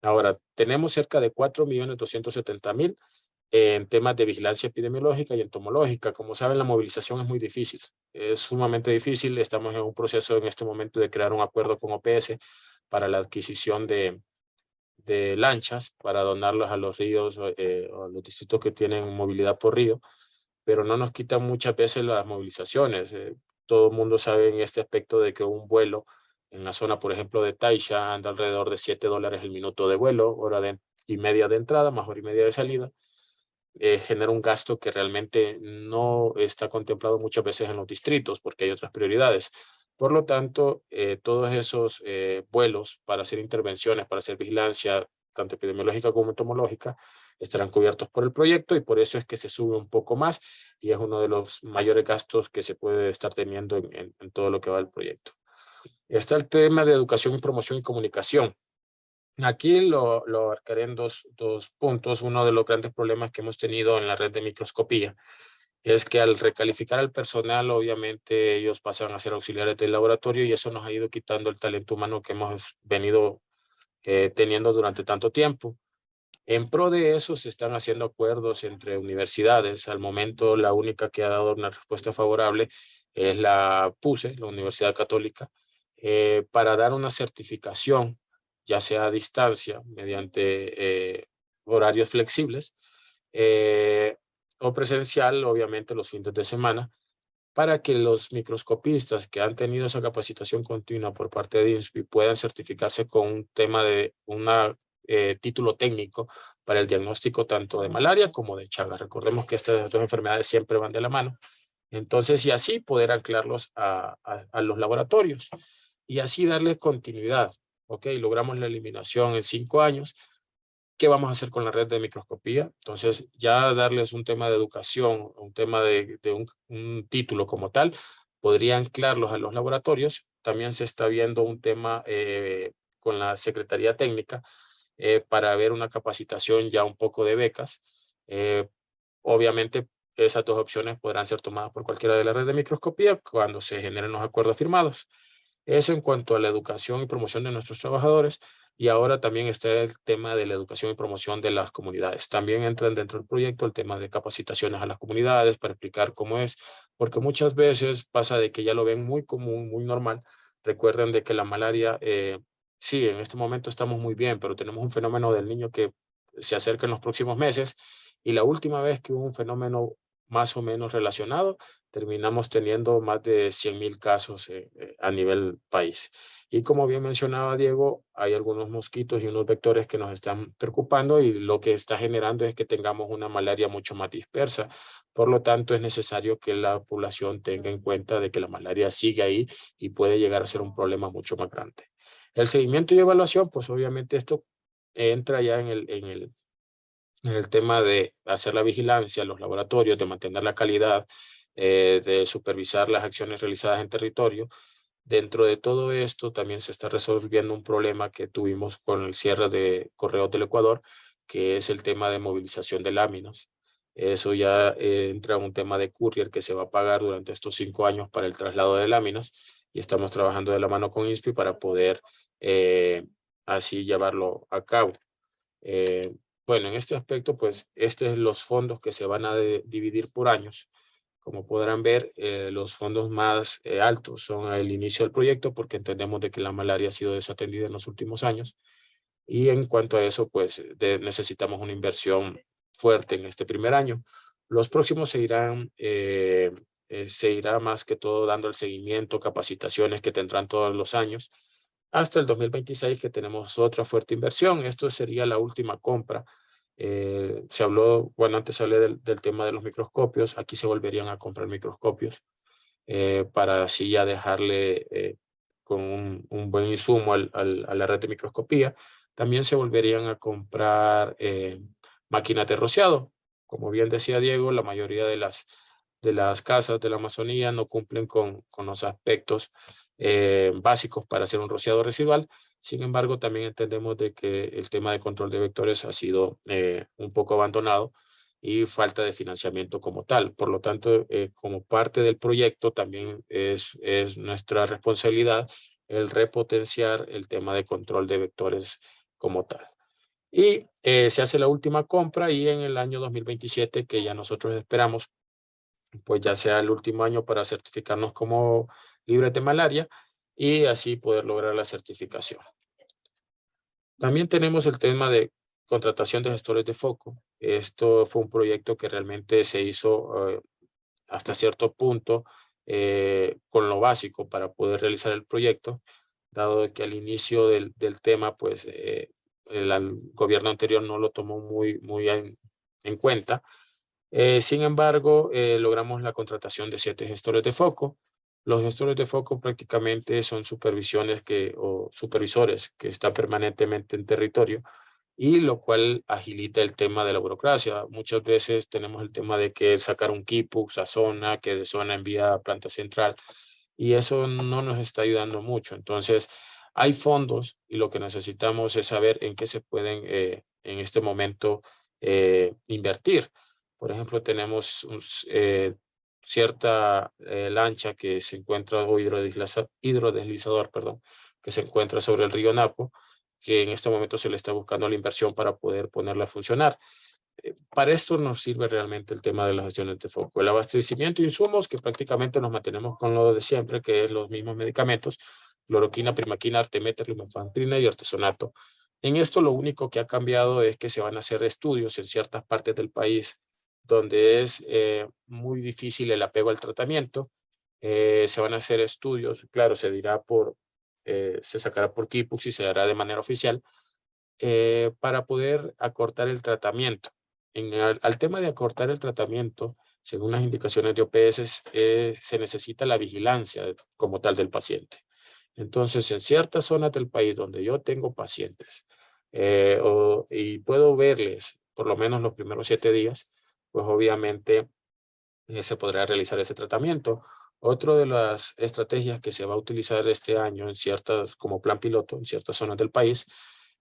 C: Ahora, tenemos cerca de 4.270.000 en temas de vigilancia epidemiológica y entomológica. Como saben, la movilización es muy difícil, es sumamente difícil. Estamos en un proceso en este momento de crear un acuerdo con OPS para la adquisición de lanchas para donarlas a los ríos o a los distritos que tienen movilidad por río, pero no nos quitan muchas veces las movilizaciones. Todo el mundo sabe en este aspecto de que un vuelo en la zona, por ejemplo, de Taisha anda alrededor de $7 el minuto de vuelo, y media de entrada, más hora y media de salida. Genera un gasto que realmente no está contemplado muchas veces en los distritos porque hay otras prioridades. Por lo tanto, todos esos vuelos para hacer intervenciones, para hacer vigilancia, tanto epidemiológica como entomológica, estarán cubiertos por el proyecto y por eso es que se sube un poco más y es uno de los mayores gastos que se puede estar teniendo en todo lo que va del proyecto. Está el tema de educación, promoción y comunicación. Aquí lo abarcaré en dos puntos. Uno de los grandes problemas que hemos tenido en la red de microscopía es que al recalificar al personal, obviamente ellos pasan a ser auxiliares del laboratorio y eso nos ha ido quitando el talento humano que hemos venido teniendo durante tanto tiempo. En pro de eso se están haciendo acuerdos entre universidades. Al momento, la única que ha dado una respuesta favorable es la PUCE, la Universidad Católica, para dar una certificación, ya sea a distancia, mediante horarios flexibles, o presencial, obviamente los fines de semana, para que los microscopistas que han tenido esa capacitación continua por parte de INSPI puedan certificarse con un tema de una título técnico para el diagnóstico tanto de malaria como de Chagas. Recordemos que estas dos enfermedades siempre van de la mano. Entonces, y así poder anclarlos a los laboratorios y así darle continuidad. Ok, logramos la eliminación en 5 años. ¿Qué vamos a hacer con la red de microscopía? Entonces, ya darles un tema de educación, un tema de un título como tal, podría anclarlos a los laboratorios. También se está viendo un tema con la Secretaría Técnica para ver una capacitación ya un poco de becas. Obviamente, esas dos opciones podrán ser tomadas por cualquiera de la red de microscopía cuando se generen los acuerdos firmados. Eso en cuanto a la educación y promoción de nuestros trabajadores. Y ahora también está el tema de la educación y promoción de las comunidades. También entran dentro del proyecto el tema de capacitaciones a las comunidades para explicar cómo es, porque muchas veces pasa de que ya lo ven muy común, muy normal. Recuerden de que la malaria, sí, en este momento estamos muy bien, pero tenemos un fenómeno del niño que se acerca en los próximos meses y la última vez que hubo un fenómeno más o menos relacionado, terminamos teniendo más de 100.000 casos a nivel país. Y como bien mencionaba Diego, hay algunos mosquitos y unos vectores que nos están preocupando y lo que está generando es que tengamos una malaria mucho más dispersa. Por lo tanto, es necesario que la población tenga en cuenta de que la malaria sigue ahí y puede llegar a ser un problema mucho más grande. El seguimiento y evaluación, pues obviamente esto entra ya en el tema de hacer la vigilancia, los laboratorios, de mantener la calidad, de supervisar las acciones realizadas en territorio. Dentro de todo esto también se está resolviendo un problema que tuvimos con el cierre de Correos del Ecuador, que es el tema de movilización de láminas. Eso ya entra en un tema de courier que se va a pagar durante estos 5 años para el traslado de láminas y estamos trabajando de la mano con INSPI para poder así llevarlo a cabo. Bueno, en este aspecto, pues, estos son los fondos que se van a dividir por años. Como podrán ver, los fondos más altos son al inicio del proyecto porque entendemos de que la malaria ha sido desatendida en los últimos años. Y en cuanto a eso, pues, necesitamos una inversión fuerte en este primer año. Los próximos se irá más que todo dando el seguimiento, capacitaciones que tendrán todos los años hasta el 2026 que tenemos otra fuerte inversión. Esto sería la última compra. Se habló, bueno, antes hablé del tema de los microscopios. Aquí se volverían a comprar microscopios para así ya dejarle con un buen insumo a la red de microscopía. También se volverían a comprar máquinas de rociado. Como bien decía Diego, la mayoría de las casas de la Amazonía no cumplen con los aspectos básicos para hacer un rociado residual. Sin embargo, también entendemos de que el tema de control de vectores ha sido un poco abandonado y falta de financiamiento como tal. Por lo tanto, como parte del proyecto también es nuestra responsabilidad el repotenciar el tema de control de vectores como tal. Y se hace la última compra y en el año 2027, que ya nosotros esperamos, pues ya sea el último año para certificarnos como libres de malaria y así poder lograr la certificación. También tenemos el tema de contratación de gestores de foco. Esto fue un proyecto que realmente se hizo hasta cierto punto con lo básico para poder realizar el proyecto, dado que al inicio del tema, pues el gobierno anterior no lo tomó muy en cuenta. Sin embargo, logramos la contratación de 7 gestores de foco. Los gestores de foco prácticamente son supervisores que están permanentemente en territorio y lo cual agilita el tema de la burocracia. Muchas veces tenemos el tema de que sacar un Kipux a zona, que de zona envía a planta central y eso no nos está ayudando mucho. Entonces, hay fondos y lo que necesitamos es saber en qué se pueden en este momento invertir. Por ejemplo, tenemos cierta lancha que se encuentra, o hidrodeslizador, perdón, que se encuentra sobre el río Napo, que en este momento se le está buscando la inversión para poder ponerla a funcionar. Para esto nos sirve realmente el tema de las gestiones de foco. El abastecimiento de insumos, que prácticamente nos mantenemos con lo de siempre, que es los mismos medicamentos, cloroquina, primaquina, artemeter, lumefantrina y artesonato. En esto lo único que ha cambiado es que se van a hacer estudios en ciertas partes del país donde es muy difícil el apego al tratamiento. Se van a hacer estudios, claro, se sacará por Kipux y se dará de manera oficial para poder acortar el tratamiento. Al tema de acortar el tratamiento, según las indicaciones de OPS, se necesita la vigilancia como tal del paciente. Entonces, en ciertas zonas del país donde yo tengo pacientes y puedo verles por lo menos los primeros 7 días, pues obviamente se podrá realizar ese tratamiento. Otra de las estrategias que se va a utilizar este año como plan piloto en ciertas zonas del país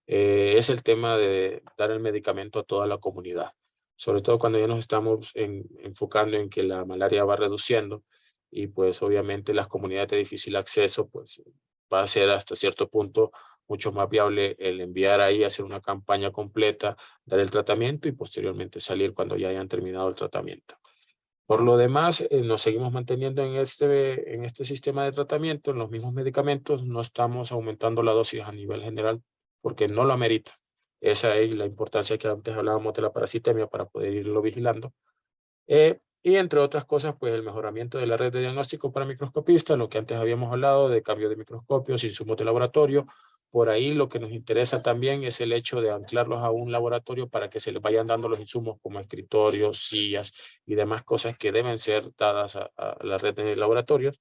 C: es el tema de dar el medicamento a toda la comunidad, sobre todo cuando ya nos estamos enfocando en que la malaria va reduciendo y pues obviamente las comunidades de difícil acceso pues va a ser hasta cierto punto mucho más viable el enviar ahí, hacer una campaña completa, dar el tratamiento y posteriormente salir cuando ya hayan terminado el tratamiento. Por lo demás, nos seguimos manteniendo en este sistema de tratamiento, en los mismos medicamentos, no estamos aumentando la dosis a nivel general porque no lo amerita. Esa es la importancia que antes hablábamos de la parasitemia para poder irlo vigilando. Y entre otras cosas, pues el mejoramiento de la red de diagnóstico para microscopistas, lo que antes habíamos hablado de cambio de microscopios, insumos de laboratorio. Por ahí lo que nos interesa también es el hecho de anclarlos a un laboratorio para que se les vayan dando los insumos como escritorios, sillas y demás cosas que deben ser dadas a la red de laboratorios.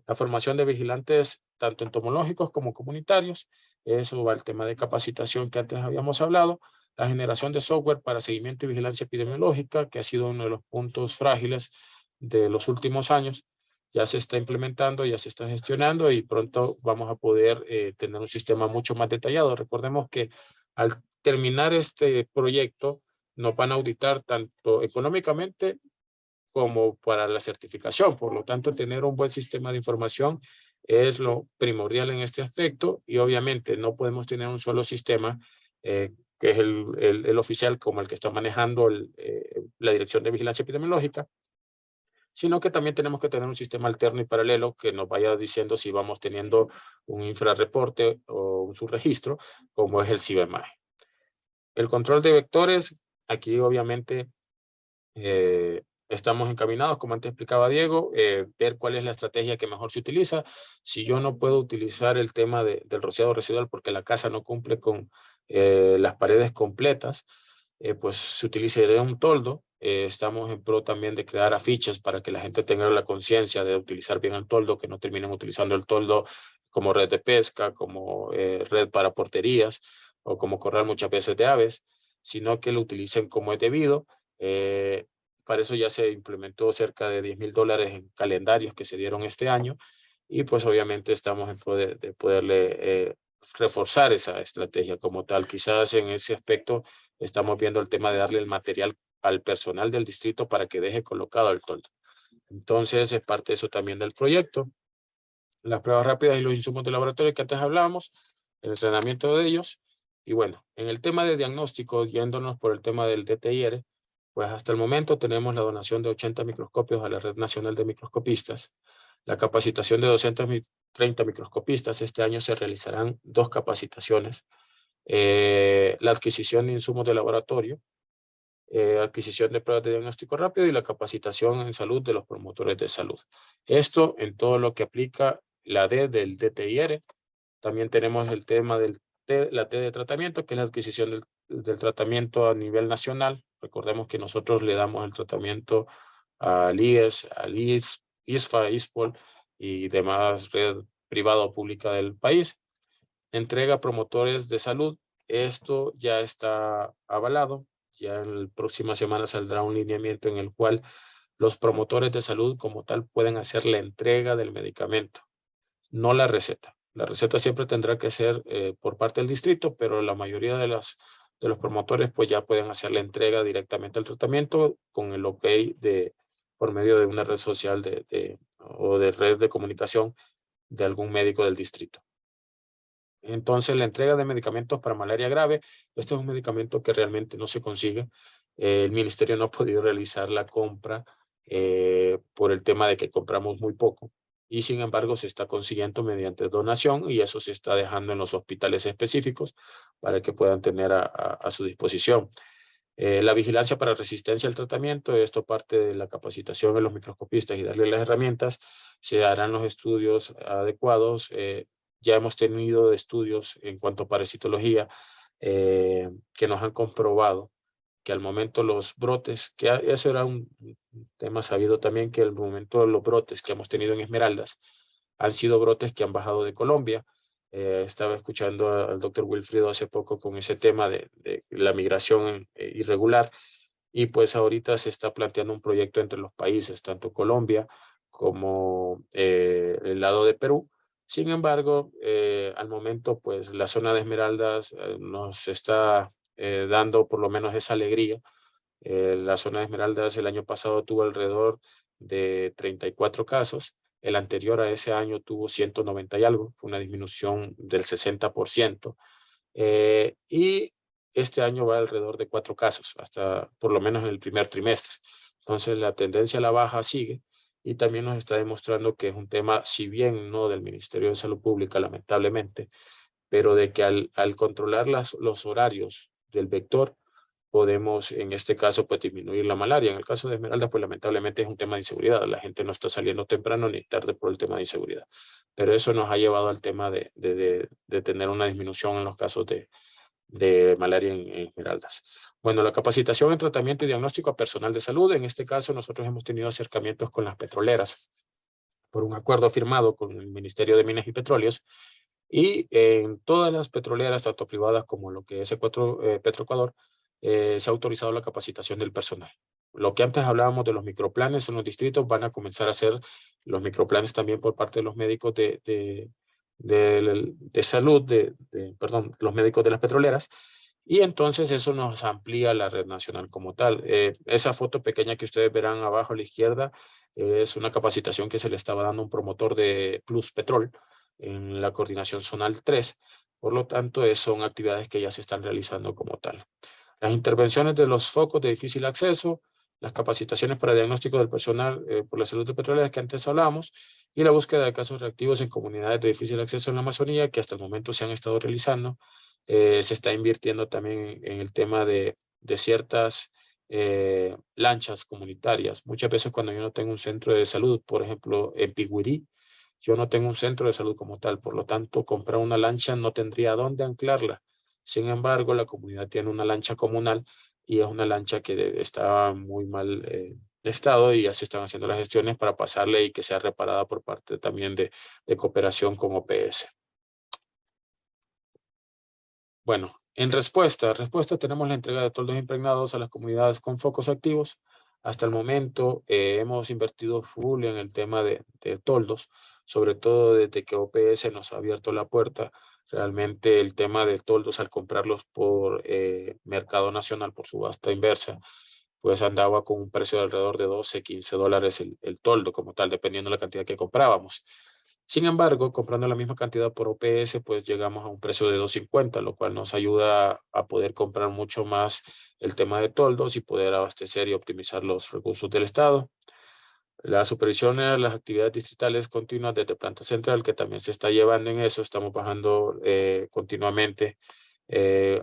C: La formación de vigilantes, tanto entomológicos como comunitarios. Eso va al tema de capacitación que antes habíamos hablado. La generación de software para seguimiento y vigilancia epidemiológica, que ha sido uno de los puntos frágiles de los últimos años. Ya se está implementando, ya se está gestionando y pronto vamos a poder tener un sistema mucho más detallado. Recordemos que al terminar este proyecto nos van a auditar tanto económicamente como para la certificación. Por lo tanto, tener un buen sistema de información es lo primordial en este aspecto y obviamente no podemos tener un solo sistema que es el oficial como el que está manejando la Dirección de Vigilancia Epidemiológica, sino que también tenemos que tener un sistema alterno y paralelo que nos vaya diciendo si vamos teniendo un infrarreporte o un subregistro, como es el CIBEMAE. El control de vectores, aquí obviamente estamos encaminados, como antes explicaba Diego, ver cuál es la estrategia que mejor se utiliza. Si yo no puedo utilizar el tema del rociado residual porque la casa no cumple con las paredes completas, pues se utilizaría un toldo. Estamos en pro también de crear afiches para que la gente tenga la conciencia de utilizar bien el toldo, que no terminen utilizando el toldo como red de pesca, como red para porterías o como corral muchas veces de aves, sino que lo utilicen como es debido. Para eso ya se implementó cerca de $10,000 en calendarios que se dieron este año y pues obviamente estamos en poder de poderle reforzar esa estrategia como tal. Quizás en ese aspecto estamos viendo el tema de darle el material al personal del distrito para que deje colocado el toldo. Entonces es parte de eso también del proyecto. Las pruebas rápidas y los insumos de laboratorio que antes hablábamos, el entrenamiento de ellos. Y bueno, en el tema de diagnóstico, yéndonos por el tema del DTIR, pues hasta el momento tenemos la donación de 80 microscopios a la Red Nacional de Microscopistas, la capacitación de 230 microscopistas. Este año se realizarán 2 capacitaciones, la adquisición de insumos de laboratorio, adquisición de pruebas de diagnóstico rápido y la capacitación en salud de los promotores de salud. Esto en todo lo que aplica la D del DTIR. También tenemos el tema la T de tratamiento, que es la adquisición del tratamiento a nivel nacional. Recordemos que nosotros le damos el tratamiento al IES, al ISFA, ISPOL y demás red privada o pública del país. Entrega a promotores de salud. Esto ya está avalado. Ya en la próxima semana saldrá un lineamiento en el cual los promotores de salud como tal pueden hacer la entrega del medicamento, no la receta. La receta siempre tendrá que ser por parte del distrito, pero la mayoría de los promotores pues ya pueden hacer la entrega directamente al tratamiento con el OK por medio de una red social o de red de comunicación de algún médico del distrito. Entonces, la entrega de medicamentos para malaria grave, este es un medicamento que realmente no se consigue. El ministerio no ha podido realizar la compra por el tema de que compramos muy poco. Y sin embargo, se está consiguiendo mediante donación y eso se está dejando en los hospitales específicos para que puedan tener a su disposición. La vigilancia para resistencia al tratamiento, esto parte de la capacitación de los microscopistas y darle las herramientas. Se harán los estudios adecuados. Ya hemos tenido estudios en cuanto a parasitología que nos han comprobado que al momento los brotes, que eso era un tema sabido también, que al momento de los brotes que hemos tenido en Esmeraldas han sido brotes que han bajado de Colombia. Estaba escuchando al doctor Wilfrido hace poco con ese tema de la migración irregular y pues ahorita se está planteando un proyecto entre los países, tanto Colombia como el lado de Perú. Sin embargo, al momento, pues la zona de Esmeraldas nos está dando por lo menos esa alegría. La zona de Esmeraldas el año pasado tuvo alrededor de 34 casos. El anterior a ese año tuvo 190 y algo, una disminución del 60%. Y este año va alrededor de 4 casos, hasta por lo menos en el primer trimestre. Entonces la tendencia a la baja sigue y también nos está demostrando que es un tema, si bien no del Ministerio de Salud Pública, lamentablemente, pero de que al controlar los horarios del vector, podemos en este caso pues disminuir la malaria. En el caso de Esmeraldas pues lamentablemente es un tema de inseguridad. La gente no está saliendo temprano ni tarde por el tema de inseguridad. Pero eso nos ha llevado al tema de tener una disminución en los casos de malaria en Esmeraldas. Bueno, la capacitación en tratamiento y diagnóstico a personal de salud. En este caso nosotros hemos tenido acercamientos con las petroleras por un acuerdo firmado con el Ministerio de Minas y Petróleos. Y en todas las petroleras, tanto privadas como lo que es Petroecuador, se ha autorizado la capacitación del personal. Lo que antes hablábamos de los microplanes en los distritos, van a comenzar a hacer los microplanes también por parte de los médicos de salud, perdón, los médicos de las petroleras. Y entonces eso nos amplía la red nacional como tal. Esa foto pequeña que ustedes verán abajo a la izquierda es una capacitación que se le estaba dando a un promotor de Plus Petrol en la coordinación zonal 3. Por lo tanto, son actividades que ya se están realizando como tal. Las intervenciones de los focos de difícil acceso, las capacitaciones para diagnóstico del personal por la salud de petroleras que antes hablábamos, y la búsqueda de casos reactivos en comunidades de difícil acceso en la Amazonía que hasta el momento se han estado realizando. Se está invirtiendo también en el tema de ciertas lanchas comunitarias. Muchas veces cuando yo no tengo un centro de salud, por ejemplo en Piguirí, yo no tengo un centro de salud como tal, por lo tanto comprar una lancha no tendría dónde anclarla. Sin embargo, la comunidad tiene una lancha comunal y es una lancha que está muy mal de estado y ya se están haciendo las gestiones para pasarle y que sea reparada por parte también de cooperación con OPS. Bueno, en respuesta tenemos la entrega de toldos impregnados a las comunidades con focos activos. Hasta el momento hemos invertido full en el tema de toldos, sobre todo desde que OPS nos ha abierto la puerta. Realmente el tema de toldos al comprarlos por mercado nacional, por subasta inversa, pues andaba con un precio de alrededor de $12, $15 el toldo como tal, dependiendo de la cantidad que comprábamos. Sin embargo, comprando la misma cantidad por OPS, pues llegamos a un precio de $2.50, lo cual nos ayuda a poder comprar mucho más el tema de toldos y poder abastecer y optimizar los recursos del Estado. La supervisión de las actividades distritales continuas desde planta central, que también se está llevando en eso, estamos bajando continuamente.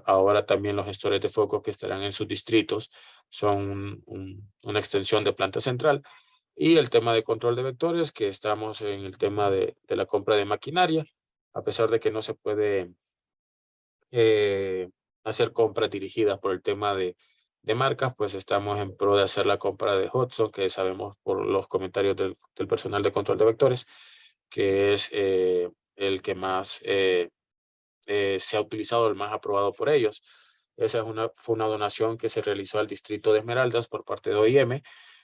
C: Ahora también los gestores de foco que estarán en sus distritos son una extensión de planta central. Y el tema de control de vectores, que estamos en el tema de la compra de maquinaria, a pesar de que no se puede hacer compras dirigidas por el tema de marcas, pues estamos en pro de hacer la compra de Hudson, que sabemos por los comentarios del personal de control de vectores, que es el que más se ha utilizado, el más aprobado por ellos. Esa fue una donación que se realizó al distrito de Esmeraldas por parte de OIM.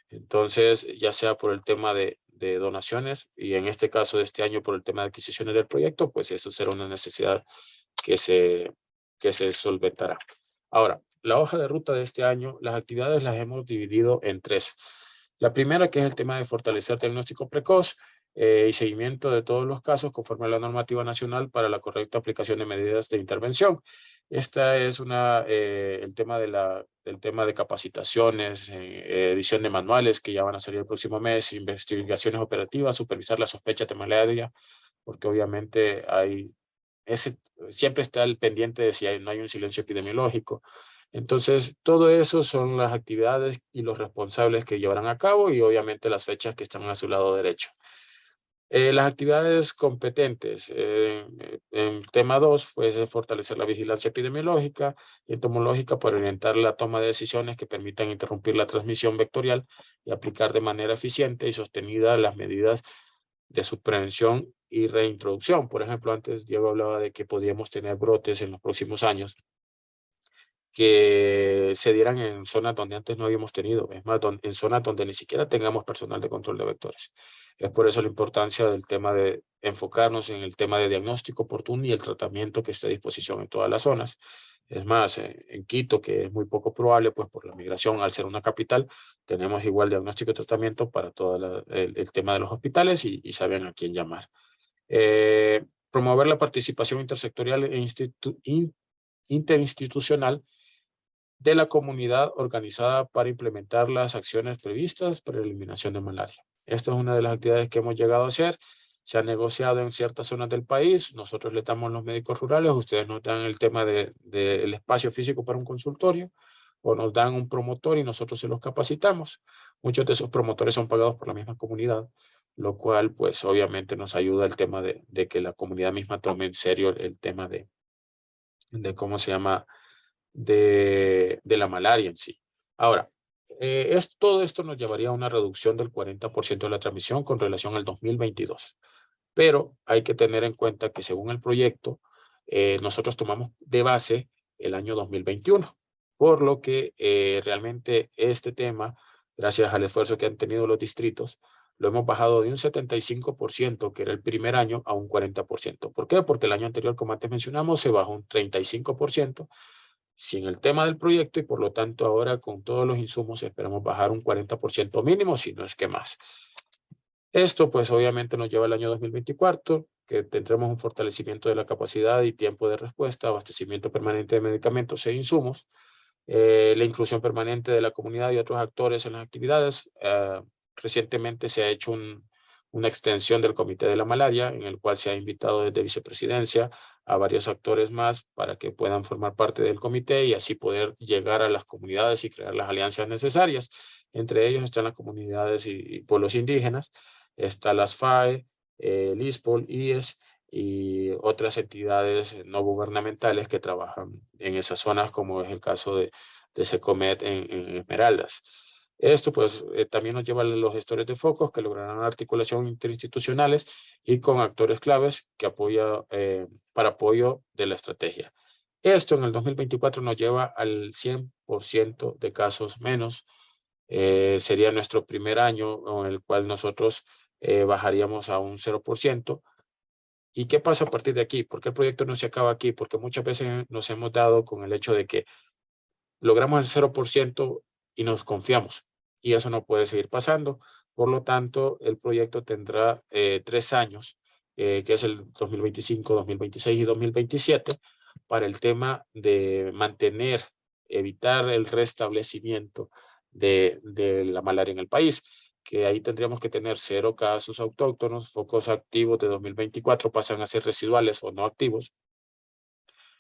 C: Entonces, ya sea por el tema de donaciones y en este caso de este año por el tema de adquisiciones del proyecto, pues eso será una necesidad que se solventará. Ahora, la hoja de ruta de este año, las actividades las hemos dividido en 3. La primera, que es el tema de fortalecer diagnóstico precoz y seguimiento de todos los casos conforme a la normativa nacional para la correcta aplicación de medidas de intervención. Esta es el tema de capacitaciones, edición de manuales que ya van a salir el próximo mes, investigaciones operativas, supervisar la sospecha de malaria, porque obviamente siempre está el pendiente de si no hay un silencio epidemiológico. Entonces, todo eso son las actividades y los responsables que llevarán a cabo y obviamente las fechas que están a su lado derecho. Las actividades competentes. En tema 2, pues es fortalecer la vigilancia epidemiológica y entomológica para orientar la toma de decisiones que permitan interrumpir la transmisión vectorial y aplicar de manera eficiente y sostenida las medidas de su prevención y reintroducción. Por ejemplo, antes Diego hablaba de que podríamos tener brotes en los próximos años que se dieran en zonas donde antes no habíamos tenido, es más, en zonas donde ni siquiera tengamos personal de control de vectores. Es por eso la importancia del tema de enfocarnos en el tema de diagnóstico oportuno y el tratamiento que esté a disposición en todas las zonas. Es más, en Quito, que es muy poco probable, pues por la migración, al ser una capital, tenemos igual diagnóstico y tratamiento para todo el tema de los hospitales y saben a quién llamar. Promover la participación intersectorial e interinstitucional de la comunidad organizada para implementar las acciones previstas para la eliminación de malaria. Esta es una de las actividades que hemos llegado a hacer. Se ha negociado en ciertas zonas del país. Nosotros le damos los médicos rurales. Ustedes nos dan el tema del espacio físico para un consultorio. o nos dan un promotor y nosotros se los capacitamos. Muchos de esos promotores son pagados por la misma comunidad, lo cual pues obviamente nos ayuda el tema de que la comunidad misma tome en serio el tema de cómo se llama, de la malaria en sí. Ahora, todo esto nos llevaría a una reducción del 40% de la transmisión con relación al 2022. Pero hay que tener en cuenta que según el proyecto, nosotros tomamos de base el año 2021, por lo que realmente este tema, gracias al esfuerzo que han tenido los distritos, lo hemos bajado de un 75%, que era el primer año, a un 40%. ¿Por qué? Porque el año anterior, como antes mencionamos, se bajó un 35% sin el tema del proyecto y por lo tanto ahora con todos los insumos esperamos bajar un 40% mínimo, si no es que más. Esto pues obviamente nos lleva al año 2024, que tendremos un fortalecimiento de la capacidad y tiempo de respuesta, abastecimiento permanente de medicamentos e insumos, la inclusión permanente de la comunidad y otros actores en las actividades. Recientemente se ha hecho una extensión del Comité de la Malaria, en el cual se ha invitado desde vicepresidencia a varios actores más para que puedan formar parte del comité y así poder llegar a las comunidades y crear las alianzas necesarias. Entre ellos están las comunidades y pueblos indígenas, está las FAE, el ISPOL, IES y otras entidades no gubernamentales que trabajan en esas zonas, como es el caso de SECOMET en Esmeraldas. Esto pues también nos lleva a los gestores de focos que lograrán articulación interinstitucionales y con actores claves que para apoyo de la estrategia. Esto en el 2024 nos lleva al 100% de casos menos. Sería nuestro primer año en el cual nosotros bajaríamos a un 0%. ¿Y qué pasa a partir de aquí? ¿Por qué el proyecto no se acaba aquí? Porque muchas veces nos hemos dado con el hecho de que logramos el 0% y nos confiamos. Y eso no puede seguir pasando. Por lo tanto, el proyecto tendrá 3 años, que es el 2025, 2026 y 2027, para el tema de evitar el restablecimiento de la malaria en el país, que ahí tendríamos que tener 0 casos autóctonos, focos activos de 2024 pasan a ser residuales o no activos.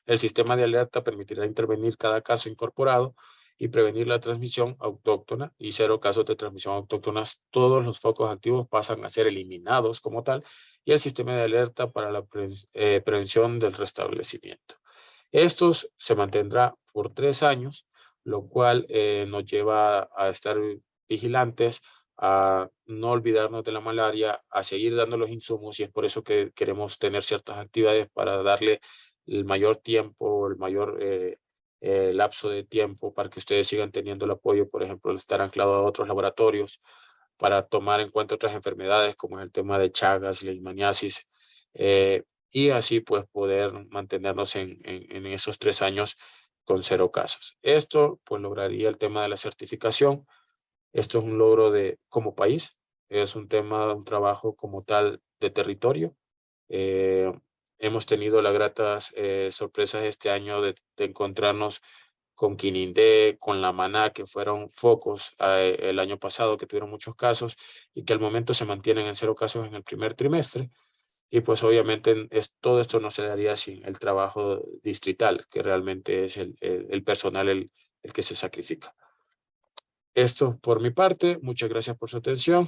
C: El sistema de alerta permitirá intervenir cada caso incorporado y prevenir la transmisión autóctona y 0 casos de transmisión autóctonas. Todos los focos activos pasan a ser eliminados como tal y el sistema de alerta para la prevención del restablecimiento. Estos se mantendrá por 3 años, lo cual nos lleva a estar vigilantes, a no olvidarnos de la malaria, a seguir dando los insumos y es por eso que queremos tener ciertas actividades para darle el mayor tiempo, el mayor lapso de tiempo para que ustedes sigan teniendo el apoyo, por ejemplo, el estar anclado a otros laboratorios para tomar en cuenta otras enfermedades como es el tema de Chagas, leishmaniasis, y así pues poder mantenernos en esos 3 años con 0 casos. Esto pues lograría el tema de la certificación. Esto es un logro como país, es un trabajo como tal de territorio. Hemos tenido las gratas sorpresas este año de encontrarnos con Quinindé, con La Maná, que fueron focos el año pasado, que tuvieron muchos casos y que al momento se mantienen en 0 casos en el primer trimestre. Y pues obviamente todo esto no se daría sin el trabajo distrital, que realmente es el personal el que se sacrifica. Esto por mi parte, muchas gracias por su atención